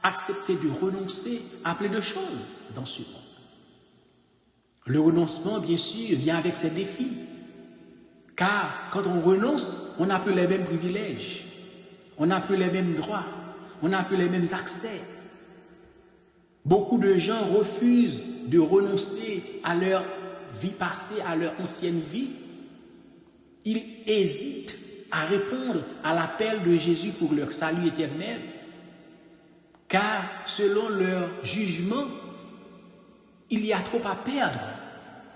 Accepter de renoncer à plein de choses dans ce monde. Le renoncement, bien sûr, vient avec ses défis. Car quand on renonce, on n'a plus les mêmes privilèges. On n'a plus les mêmes droits. On n'a plus les mêmes accès. Beaucoup de gens refusent de renoncer à leur vie passée, à leur ancienne vie. Ils hésitent à répondre à l'appel de Jésus pour leur salut éternel. Car selon leur jugement, il y a trop à perdre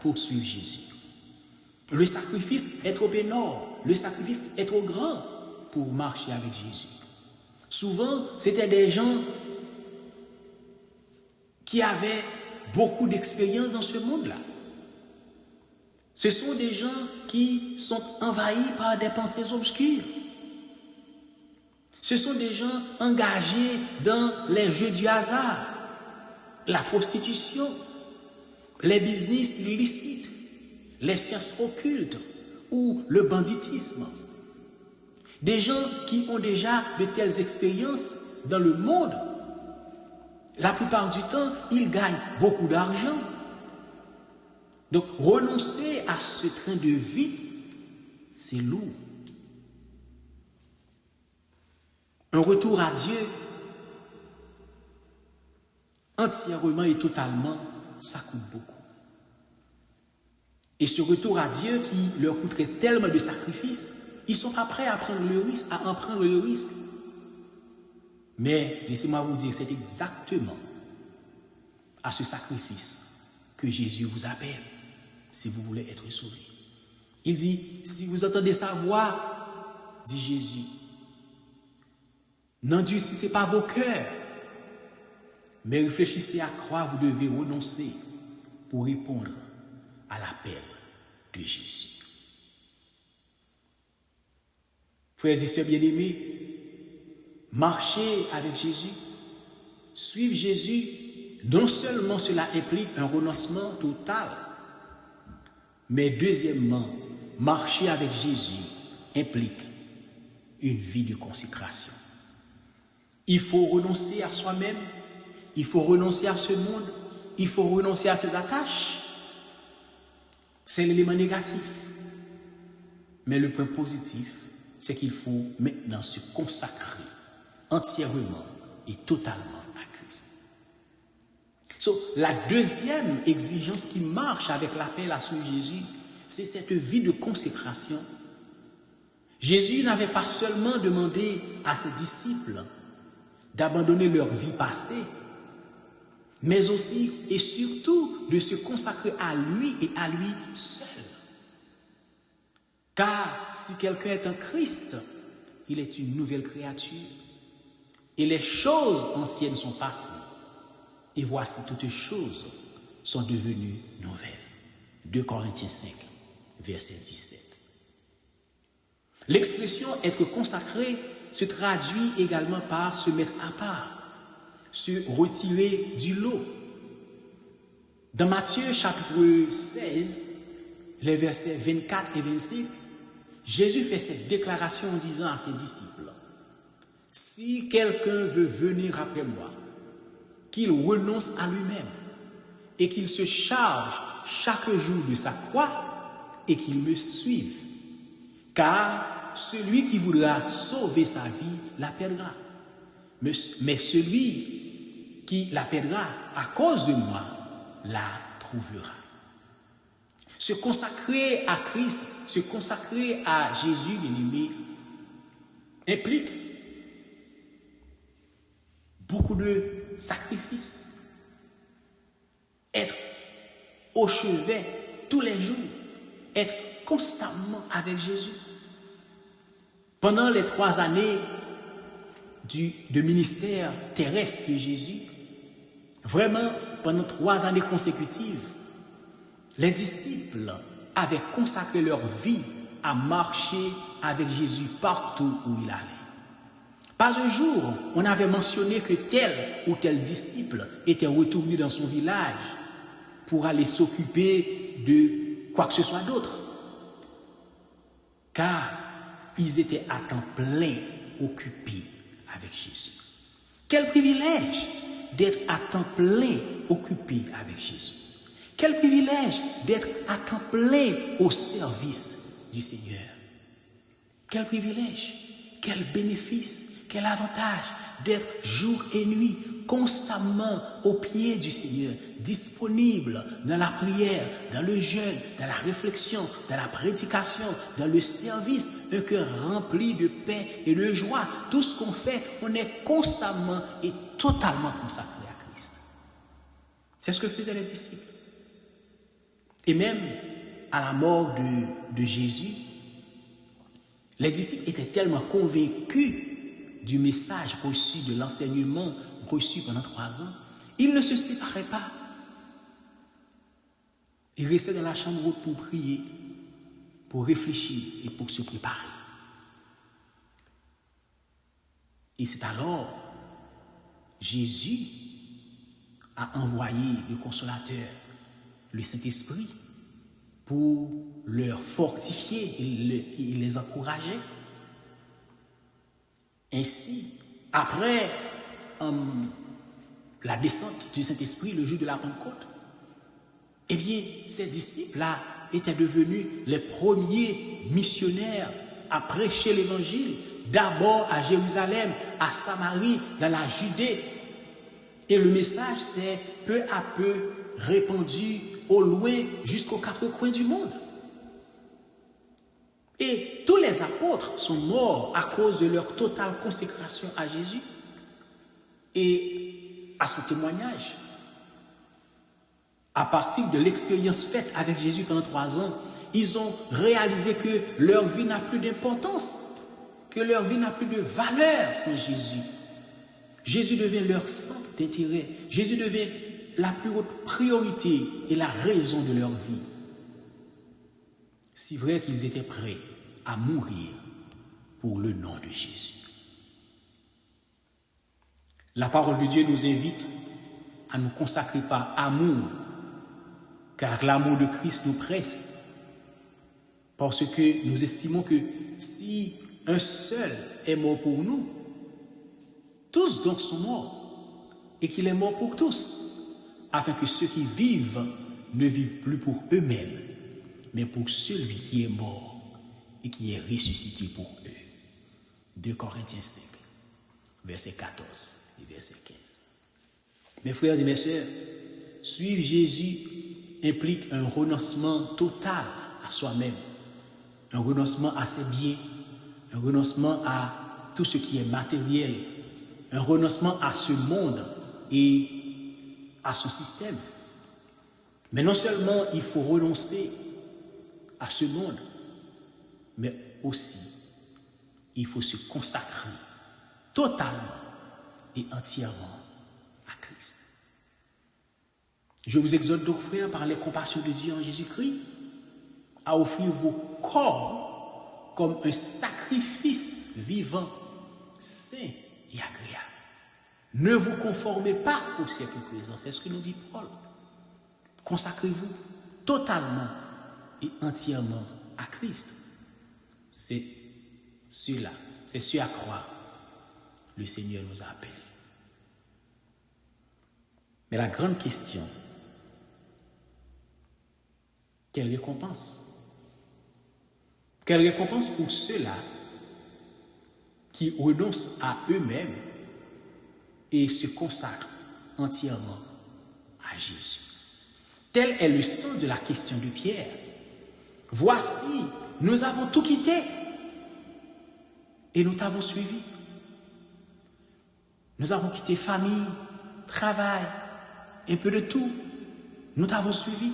pour suivre Jésus. Le sacrifice est trop énorme, le sacrifice est trop grand pour marcher avec Jésus. Souvent, c'était des gens qui avaient beaucoup d'expérience dans ce monde-là. Ce sont des gens qui sont envahis par des pensées obscures. Ce sont des gens engagés dans les jeux du hasard, la prostitution, les business illicites, les sciences occultes ou le banditisme. Des gens qui ont déjà de telles expériences dans le monde. La plupart du temps, ils gagnent beaucoup d'argent. Donc, renoncer à ce train de vie, c'est lourd. Un retour à Dieu, entièrement et totalement, ça coûte beaucoup. Et ce retour à Dieu qui leur coûterait tellement de sacrifices, ils sont pas prêts à prendre le risque, à en prendre le risque. Mais laissez-moi vous dire, c'est exactement à ce sacrifice que Jésus vous appelle, si vous voulez être sauvé. Il dit, si vous entendez sa voix, dit Jésus, n'endurcissez pas vos cœurs, mais réfléchissez à quoi vous devez renoncer pour répondre à l'appel de Jésus. Frères et sœurs bien-aimés, marcher avec Jésus, suivre Jésus, non seulement cela implique un renoncement total, mais deuxièmement, marcher avec Jésus implique une vie de consécration. Il faut renoncer à soi-même, il faut renoncer à ce monde, il faut renoncer à ses attaches. C'est l'élément négatif. Mais le point positif, c'est qu'il faut maintenant se consacrer entièrement et totalement à Christ. La deuxième exigence qui marche avec l'appel à suivre Jésus, c'est cette vie de consécration. Jésus n'avait pas seulement demandé à ses disciples d'abandonner leur vie passée, mais aussi et surtout de se consacrer à lui et à lui seul. Car si quelqu'un est un Christ, il est une nouvelle créature. Et les choses anciennes sont passées. Et voici toutes choses sont devenues nouvelles. 2 Corinthiens 5, verset 17. L'expression être consacré se traduit également par se mettre à part, se retirer du lot. Dans Matthieu chapitre 16, les versets 24 et 25, Jésus fait cette déclaration en disant à ses disciples, « Si quelqu'un veut venir après moi, qu'il renonce à lui-même et qu'il se charge chaque jour de sa croix et qu'il me suive. Car celui qui voudra sauver sa vie la perdra. Mais celui qui la perdra à cause de moi la trouvera. » Se consacrer à Christ, se consacrer à Jésus, bien-aimé, implique beaucoup de sacrifices. être au chevet tous les jours, être constamment avec Jésus. Pendant les 3 années de ministère terrestre de Jésus, vraiment, pendant 3 années consécutives, les disciples avaient consacré leur vie à marcher avec Jésus partout où il allait. Pas un jour, on avait mentionné que tel ou tel disciple était retourné dans son village pour aller s'occuper de quoi que ce soit d'autre. Car ils étaient à temps plein occupés avec Jésus. Quel privilège d'être à temps plein occupé avec Jésus. Quel privilège d'être à temps plein au service du Seigneur. Quel privilège, quel bénéfice, quel avantage d'être jour et nuit constamment au pied du Seigneur, disponible dans la prière, dans le jeûne, dans la réflexion, dans la prédication, dans le service, un cœur rempli de paix et de joie. Tout ce qu'on fait, on est constamment et totalement consacré à Christ. C'est ce que faisaient les disciples. Et même à la mort de Jésus, les disciples étaient tellement convaincus du message reçu, de l'enseignement reçu pendant 3 ans, ils ne se séparaient pas. Ils restaient dans la chambre haute pour prier, pour réfléchir et pour se préparer. Et c'est alors Jésus a envoyé le Consolateur, le Saint-Esprit, pour leur fortifier et les encourager. Ainsi, après la descente du Saint-Esprit le jour de la Pentecôte, eh bien, ces disciples-là étaient devenus les premiers missionnaires à prêcher l'Évangile, d'abord à Jérusalem, à Samarie, dans la Judée. Et le message s'est peu à peu répandu au loin jusqu'aux 4 coins du monde. Et tous les apôtres sont morts à cause de leur totale consécration à Jésus et à son témoignage. À partir de l'expérience faite avec Jésus pendant 3 ans, ils ont réalisé que leur vie n'a plus d'importance, que leur vie n'a plus de valeur sans Jésus. Jésus devient leur centre d'intérêt. Jésus devient la plus haute priorité et la raison de leur vie. Si vrai qu'ils étaient prêts à mourir pour le nom de Jésus. La parole de Dieu nous invite à nous consacrer par amour, car l'amour de Christ nous presse, parce que nous estimons que si un seul est mort pour nous, tous donc sont morts, et qu'il est mort pour tous, afin que ceux qui vivent ne vivent plus pour eux-mêmes, mais pour celui qui est mort et qui est ressuscité pour eux. 2 Corinthiens 5, verset 14 et verset 15. Mes frères et mes sœurs, suivre Jésus implique un renoncement total à soi-même, un renoncement à ses biens, un renoncement à tout ce qui est matériel, un renoncement à ce monde et à son système. Mais non seulement il faut renoncer à ce monde, mais aussi il faut se consacrer totalement et entièrement à Christ. Je vous exhorte donc, frères, par les compassions de Dieu en Jésus-Christ, à offrir vos corps comme un sacrifice vivant, saint et agréable. Ne vous conformez pas au siècle présent, c'est ce que nous dit Paul. Consacrez-vous totalement et entièrement à Christ. C'est cela, c'est ce à quoi le Seigneur nous appelle. Mais la grande question, quelle récompense? Quelle récompense pour ceux-là qui renoncent à eux-mêmes et se consacrent entièrement à Jésus? Tel est le sens de la question de Pierre. Voici, nous avons tout quitté et nous t'avons suivi. Nous avons quitté famille, travail, un peu de tout, Nous t'avons suivi.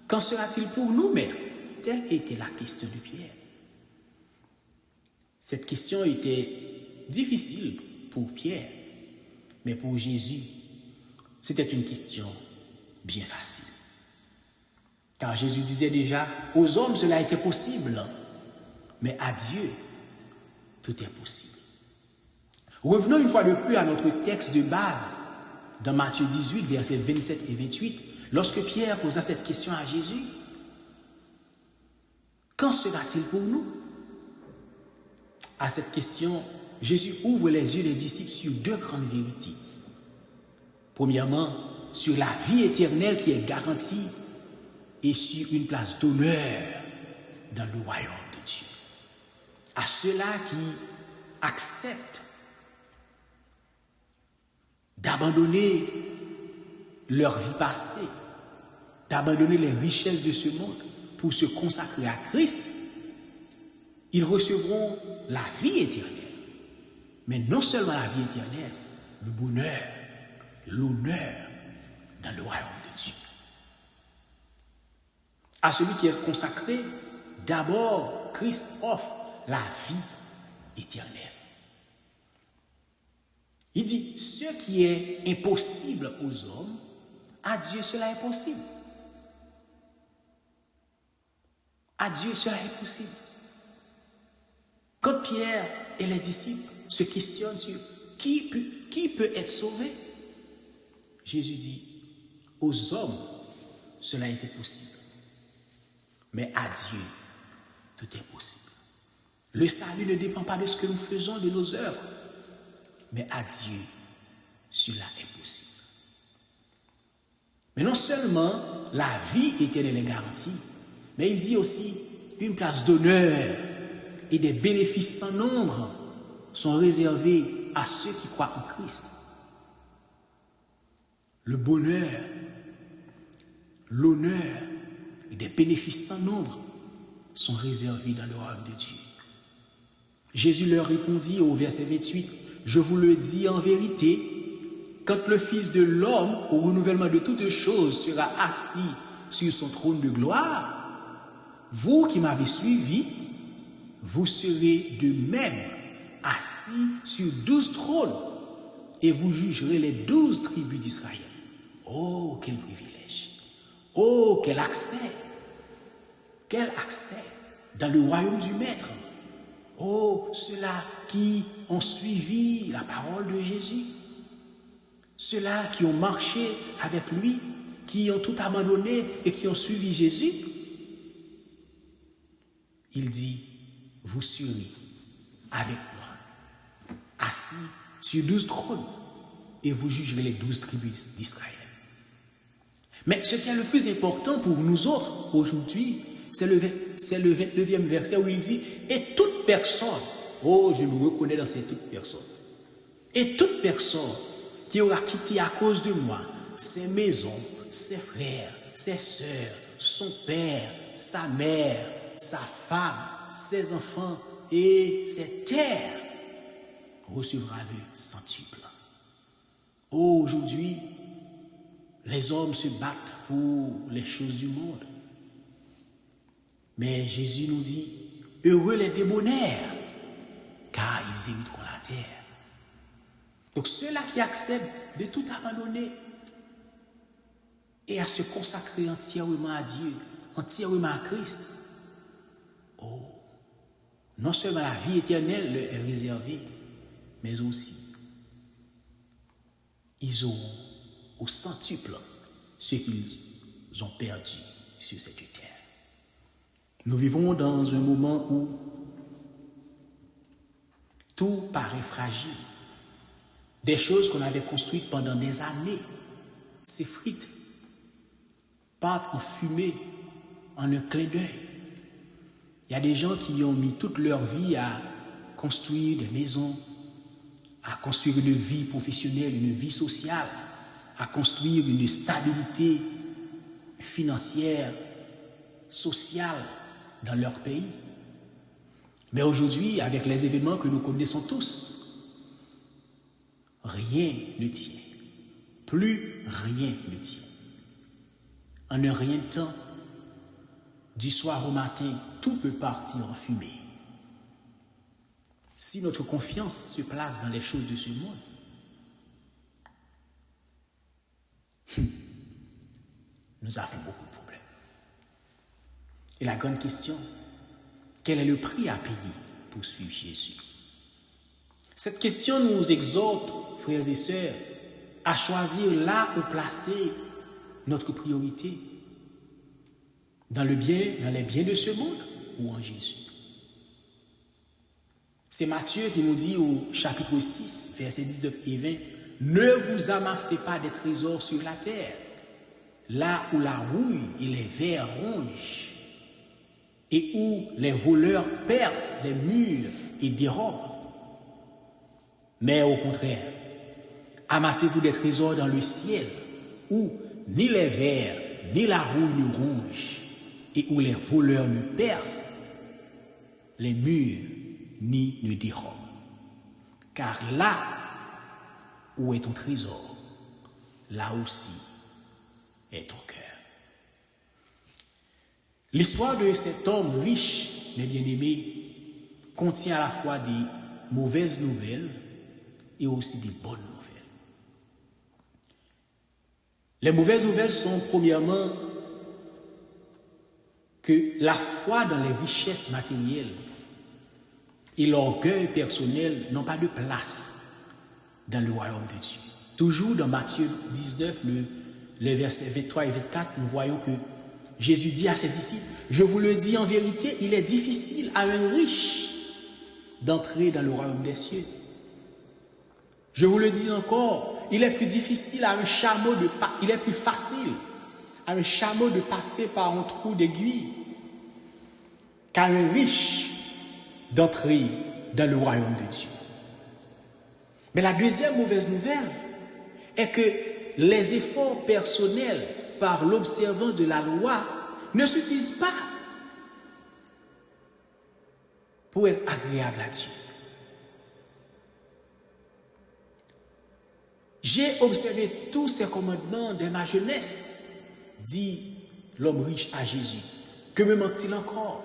Qu'en sera-t-il pour nous, maître? Telle était la question de Pierre. Cette question était difficile pour Pierre, mais pour Jésus, c'était une question bien facile. Car Jésus disait déjà, aux hommes cela était possible, mais à Dieu, tout est possible. Revenons une fois de plus à notre texte de base, dans Matthieu 18, versets 27 et 28, lorsque Pierre posa cette question à Jésus. Qu'en sera-t-il pour nous? À cette question, Jésus ouvre les yeux des disciples sur deux grandes vérités. Premièrement, sur la vie éternelle qui est garantie et sur une place d'honneur dans le royaume de Dieu. À ceux-là qui acceptent d'abandonner leur vie passée, d'abandonner les richesses de ce monde pour se consacrer à Christ, ils recevront la vie éternelle. Mais non seulement la vie éternelle, le bonheur, l'honneur dans le royaume de Dieu. À celui qui est consacré, d'abord, Christ offre la vie éternelle. Il dit, ce qui est impossible aux hommes, à Dieu cela est possible. À Dieu cela est possible. Quand Pierre et les disciples se questionnent sur qui peut être sauvé, Jésus dit, aux hommes cela était possible. Mais à Dieu, tout est possible. Le salut ne dépend pas de ce que nous faisons, de nos œuvres. Mais à Dieu, cela est possible. Mais non seulement la vie éternelle est garantie, mais il dit aussi une place d'honneur et des bénéfices sans nombre sont réservés à ceux qui croient en Christ. Le bonheur, l'honneur et des bénéfices sans nombre sont réservés dans le royaume de Dieu. Jésus leur répondit au verset 28, « Je vous le dis en vérité, quand le Fils de l'homme, au renouvellement de toutes choses, sera assis sur son trône de gloire, vous qui m'avez suivi, vous serez de même assis sur 12 trônes et vous jugerez les 12 tribus d'Israël. » Oh, quel privilège! Oh, quel accès dans le royaume du Maître. Oh, ceux-là qui ont suivi la parole de Jésus, ceux-là qui ont marché avec lui, qui ont tout abandonné et qui ont suivi Jésus. Il dit, vous serez avec moi, assis sur 12 trônes, et vous jugerez les 12 tribus d'Israël. Mais ce qui est le plus important pour nous autres aujourd'hui, c'est le 29e verset où il dit, et toute personne, oh, je me reconnais dans ces toutes personnes, et toute personne qui aura quitté à cause de moi ses maisons, ses frères, ses sœurs, son père, sa mère, sa femme, ses enfants et ses terres, recevra le centuple. Oh, aujourd'hui, les hommes se battent pour les choses du monde. Mais Jésus nous dit, heureux les débonnaires, car ils hériteront la terre. Donc ceux-là qui acceptent de tout abandonner et à se consacrer entièrement à Dieu, entièrement à Christ, oh, non seulement la vie éternelle leur est réservée, mais aussi ils auront au centuple ce qu'ils ont perdu sur cette terre. Nous vivons dans un moment où tout paraît fragile. Des choses qu'on avait construites pendant des années s'effritent, partent en fumée en un clin d'œil. Il y a des gens qui ont mis toute leur vie à construire des maisons, à construire une vie professionnelle, une vie sociale, à construire une stabilité financière, sociale dans leur pays. Mais aujourd'hui, avec les événements que nous connaissons tous, rien ne tient. Plus rien ne tient. en un rien de temps, du soir au matin, tout peut partir en fumée. Si notre confiance se place dans les choses de ce monde, nous avons beaucoup de problèmes. Et la grande question, quel est le prix à payer pour suivre Jésus? Cette question nous exhorte, frères et sœurs, à choisir là où placer notre priorité. Dans les biens de ce monde ou en Jésus. C'est Matthieu qui nous dit au chapitre 6, versets 19 et 20, « Ne vous amassez pas des trésors sur la terre, là où la rouille et les vers rongent, et où les voleurs percent des murs et dérobent. Mais au contraire, amassez-vous des trésors dans le ciel, où ni les vers ni la rouille ne rongent, et où les voleurs ne percent les murs ni ne dérobent. Car là où est ton trésor, là aussi est ton cœur. » L'histoire de cet homme riche, mes bien-aimés, contient à la fois des mauvaises nouvelles et aussi des bonnes nouvelles. Les mauvaises nouvelles sont premièrement que la foi dans les richesses matérielles et l'orgueil personnel n'ont pas de place dans le royaume de Dieu. Toujours dans Matthieu 19, les versets 23 et 24, nous voyons que Jésus dit à ses disciples, « Je vous le dis en vérité, il est difficile à un riche d'entrer dans le royaume des cieux. Je vous le dis encore, il est plus difficile à un chameau il est plus facile à un chameau de passer par un trou d'aiguille qu'à un riche d'entrer dans le royaume de Dieu. » Mais la deuxième mauvaise nouvelle est que les efforts personnels par l'observance de la loi ne suffisent pas pour être agréable à Dieu. J'ai observé tous ces commandements dès ma jeunesse, dit l'homme riche à Jésus. Que me manque-t-il encore?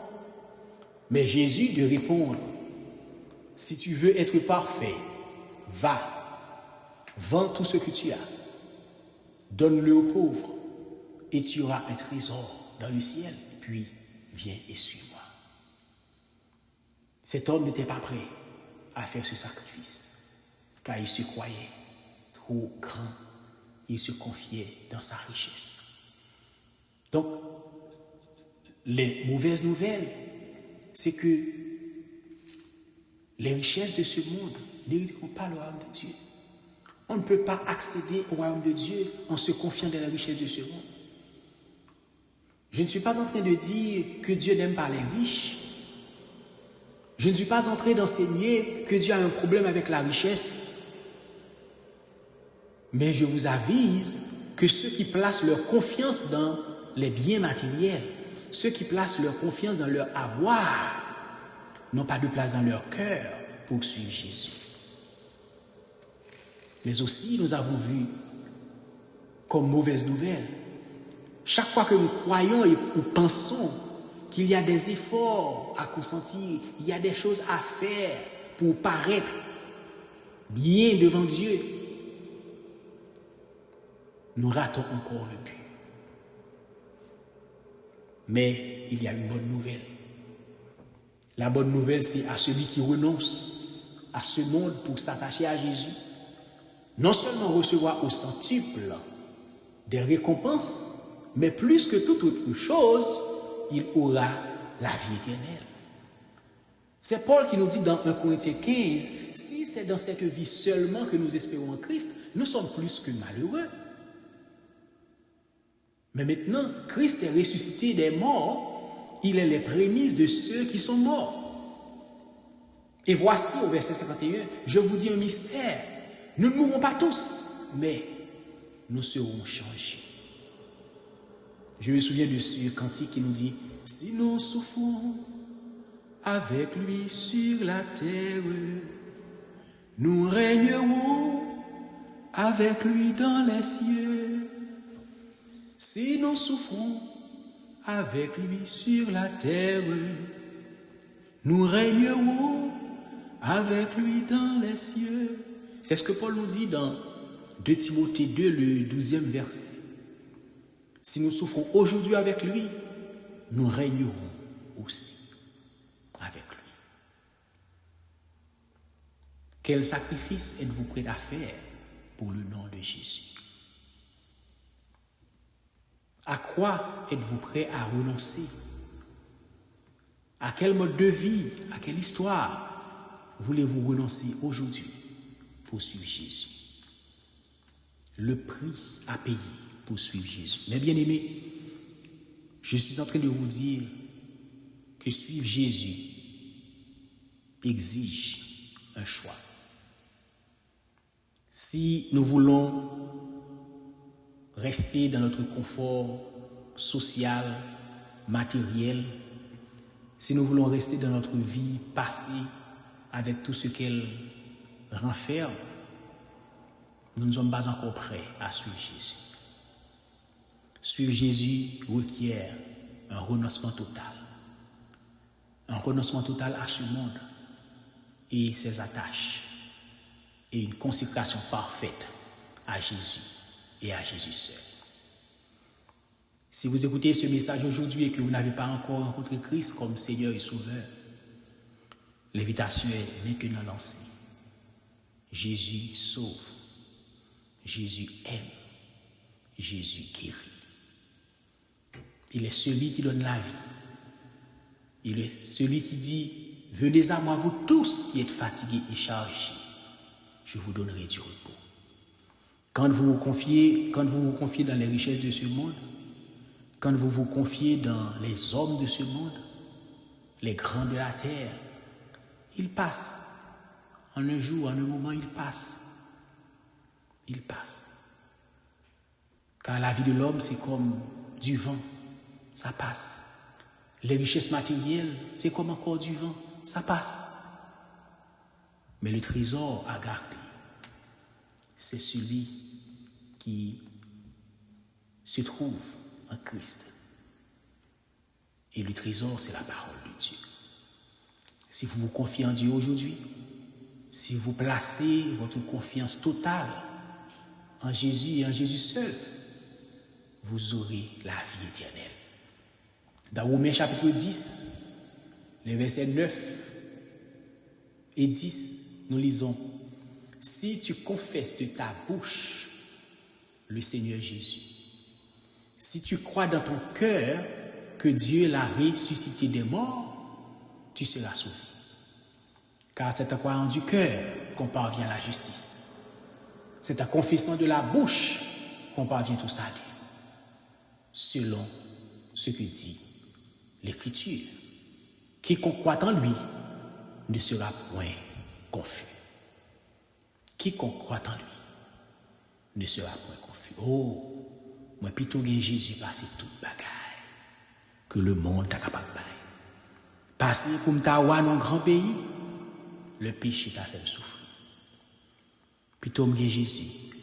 Mais Jésus de répondre, si tu veux être parfait, va, vends tout ce que tu as, donne-le aux pauvres, et tu auras un trésor dans le ciel, puis viens et suis-moi. Cet homme n'était pas prêt à faire ce sacrifice, car il se croyait trop grand, il se confiait dans sa richesse. Donc, les mauvaises nouvelles, c'est que les richesses de ce monde n'hériteront pas le royaume de Dieu. On ne peut pas accéder au royaume de Dieu en se confiant dans les richesses de ce monde. Je ne suis pas en train de dire que Dieu n'aime pas les riches. Je ne suis pas en train d'enseigner que Dieu a un problème avec la richesse. Mais je vous avise que ceux qui placent leur confiance dans les biens matériels, ceux qui placent leur confiance dans leur avoir, n'ont pas de place dans leur cœur pour suivre Jésus. Mais aussi, nous avons vu comme mauvaise nouvelle, chaque fois que nous croyons et nous pensons qu'il y a des efforts à consentir, il y a des choses à faire pour paraître bien devant Dieu, nous ratons encore le but. Mais il y a une bonne nouvelle. La bonne nouvelle, c'est à celui qui renonce à ce monde pour s'attacher à Jésus, non seulement recevoir au centuple des récompenses, mais plus que toute autre chose, il aura la vie éternelle. C'est Paul qui nous dit dans 1 Corinthiens 15, si c'est dans cette vie seulement que nous espérons en Christ, nous sommes plus que malheureux. Mais maintenant, Christ est ressuscité des morts, il est les prémices de ceux qui sont morts. Et voici au verset 51, je vous dis un mystère, nous ne mourrons pas tous, mais nous serons changés. Je me souviens de ce cantique qui nous dit, si nous souffrons avec lui sur la terre, nous régnerons avec lui dans les cieux. Si nous souffrons avec lui sur la terre, nous régnerons avec lui dans les cieux. C'est ce que Paul nous dit dans 2 Timothée 2, le 12e verset. Si nous souffrons aujourd'hui avec lui, nous régnerons aussi avec lui. Quel sacrifice êtes-vous prêt à faire pour le nom de Jésus? À quoi êtes-vous prêt à renoncer? À quel mode de vie, à quelle histoire voulez-vous renoncer aujourd'hui pour suivre Jésus? Le prix à payer pour suivre Jésus. Mais bien aimés, je suis en train de vous dire que suivre Jésus exige un choix. Si nous voulons rester dans notre confort social, matériel, si nous voulons rester dans notre vie passée avec tout ce qu'elle renferme, nous ne sommes pas encore prêts à suivre Jésus. Suivre Jésus requiert un renoncement total. Un renoncement total à ce monde et ses attaches. Et une consécration parfaite à Jésus et à Jésus seul. Si vous écoutez ce message aujourd'hui et que vous n'avez pas encore rencontré Christ comme Seigneur et Sauveur, l'invitation est maintenant lancée. Jésus sauve. Jésus aime. Jésus guérit. Il est celui qui donne la vie. Il est celui qui dit, venez à moi vous tous qui êtes fatigués et chargés, je vous donnerai du repos. Quand vous vous confiez dans les richesses de ce monde, quand vous vous confiez dans les hommes de ce monde, les grands de la terre, ils passent. En un jour, en un moment, ils passent. Ils passent. Car la vie de l'homme, c'est comme du vent, ça passe. Les richesses matérielles, c'est comme encore du vent, ça passe. Mais le trésor à garder, c'est celui qui se trouve en Christ. Et le trésor, c'est la parole de Dieu. Si vous vous confiez en Dieu aujourd'hui, si vous placez votre confiance totale en Jésus et en Jésus seul, vous aurez la vie éternelle. Dans Romains chapitre 10, les versets 9 et 10, nous lisons, « Si tu confesses de ta bouche le Seigneur Jésus, si tu crois dans ton cœur que Dieu l'a ressuscité des morts, tu seras sauvé. Car c'est en croyant du cœur qu'on parvient à la justice. C'est en confessant de la bouche qu'on parvient au salut, selon ce que dit l'Écriture. Quiconque croit en lui ne sera point confus. Quiconque croit en lui ne sera point confus. Oh, moi plutôt que Jésus passe toute bagaille que le monde est capable de faire. Passer pour m'tawa dans un grand pays, le péché t'a fait me souffrir. Plutôt que Jésus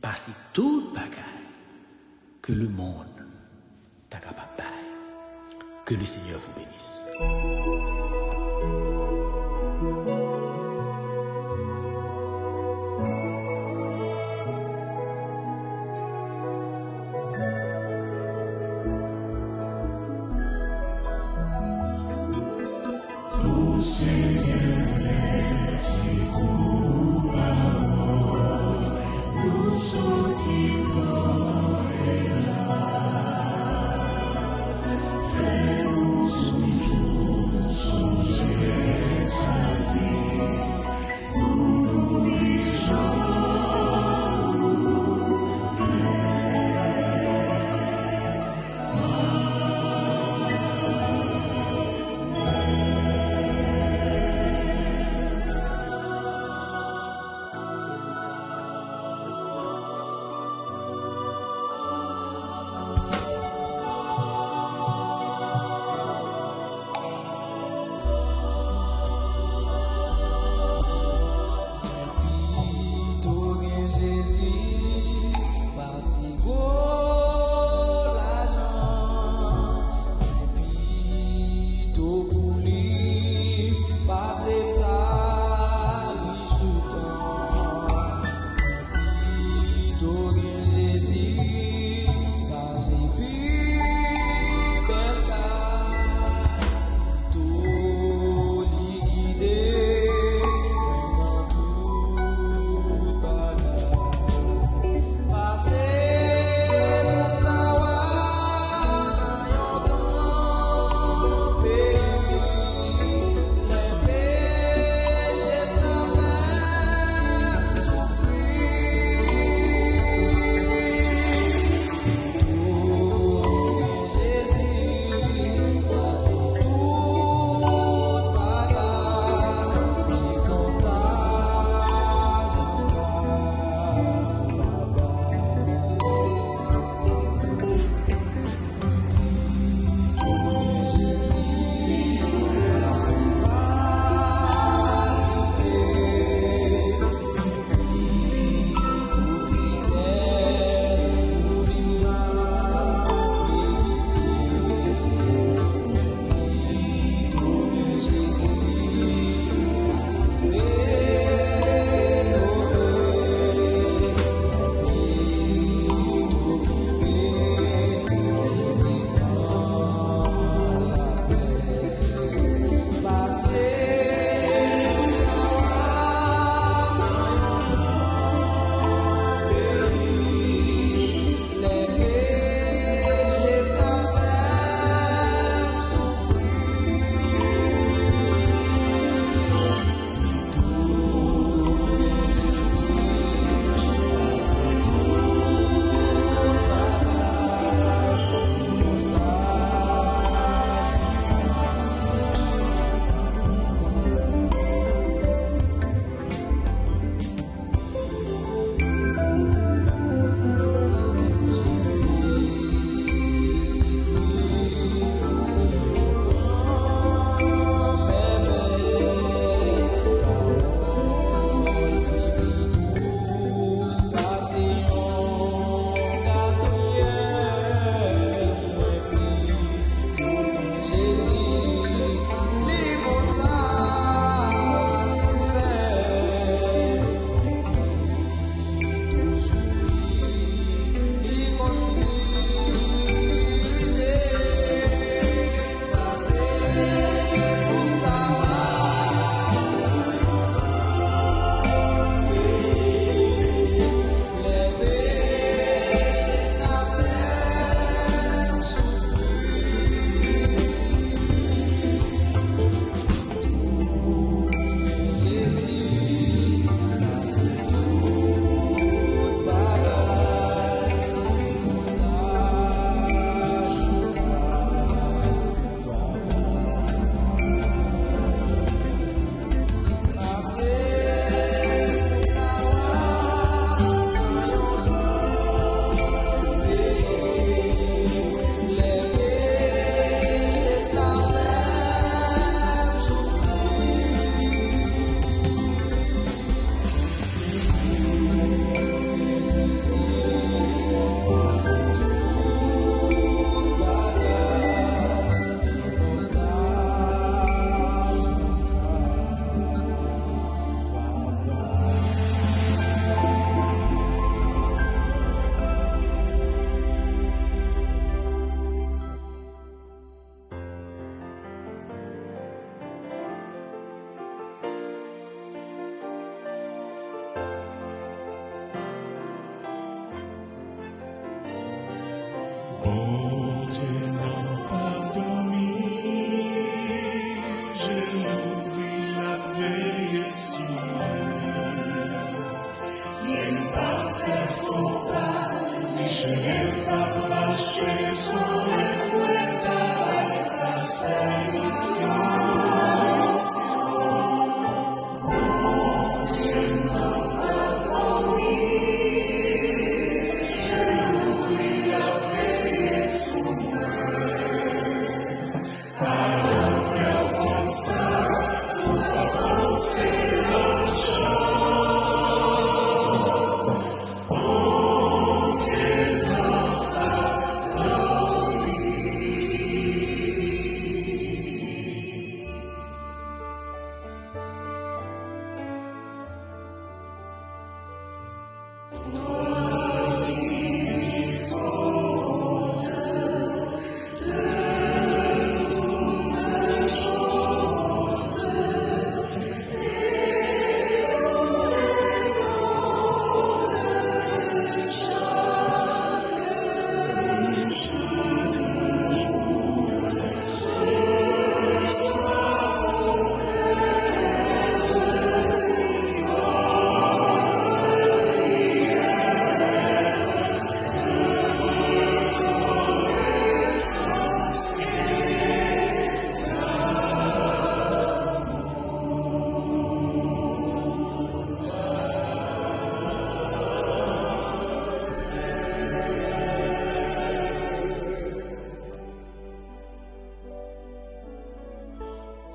passer toute bagaille que le monde est capable de faire. Que le Seigneur vous bénisse. Fais-nous toujours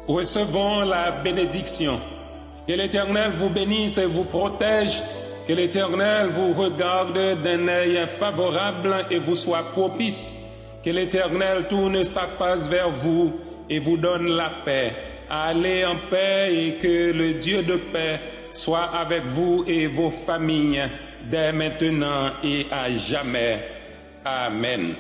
Recevons la bénédiction. Que l'Éternel vous bénisse et vous protège. Que l'Éternel vous regarde d'un œil favorable et vous soit propice. Que l'Éternel tourne sa face vers vous et vous donne la paix. Allez en paix et que le Dieu de paix soit avec vous et vos familles dès maintenant et à jamais. Amen.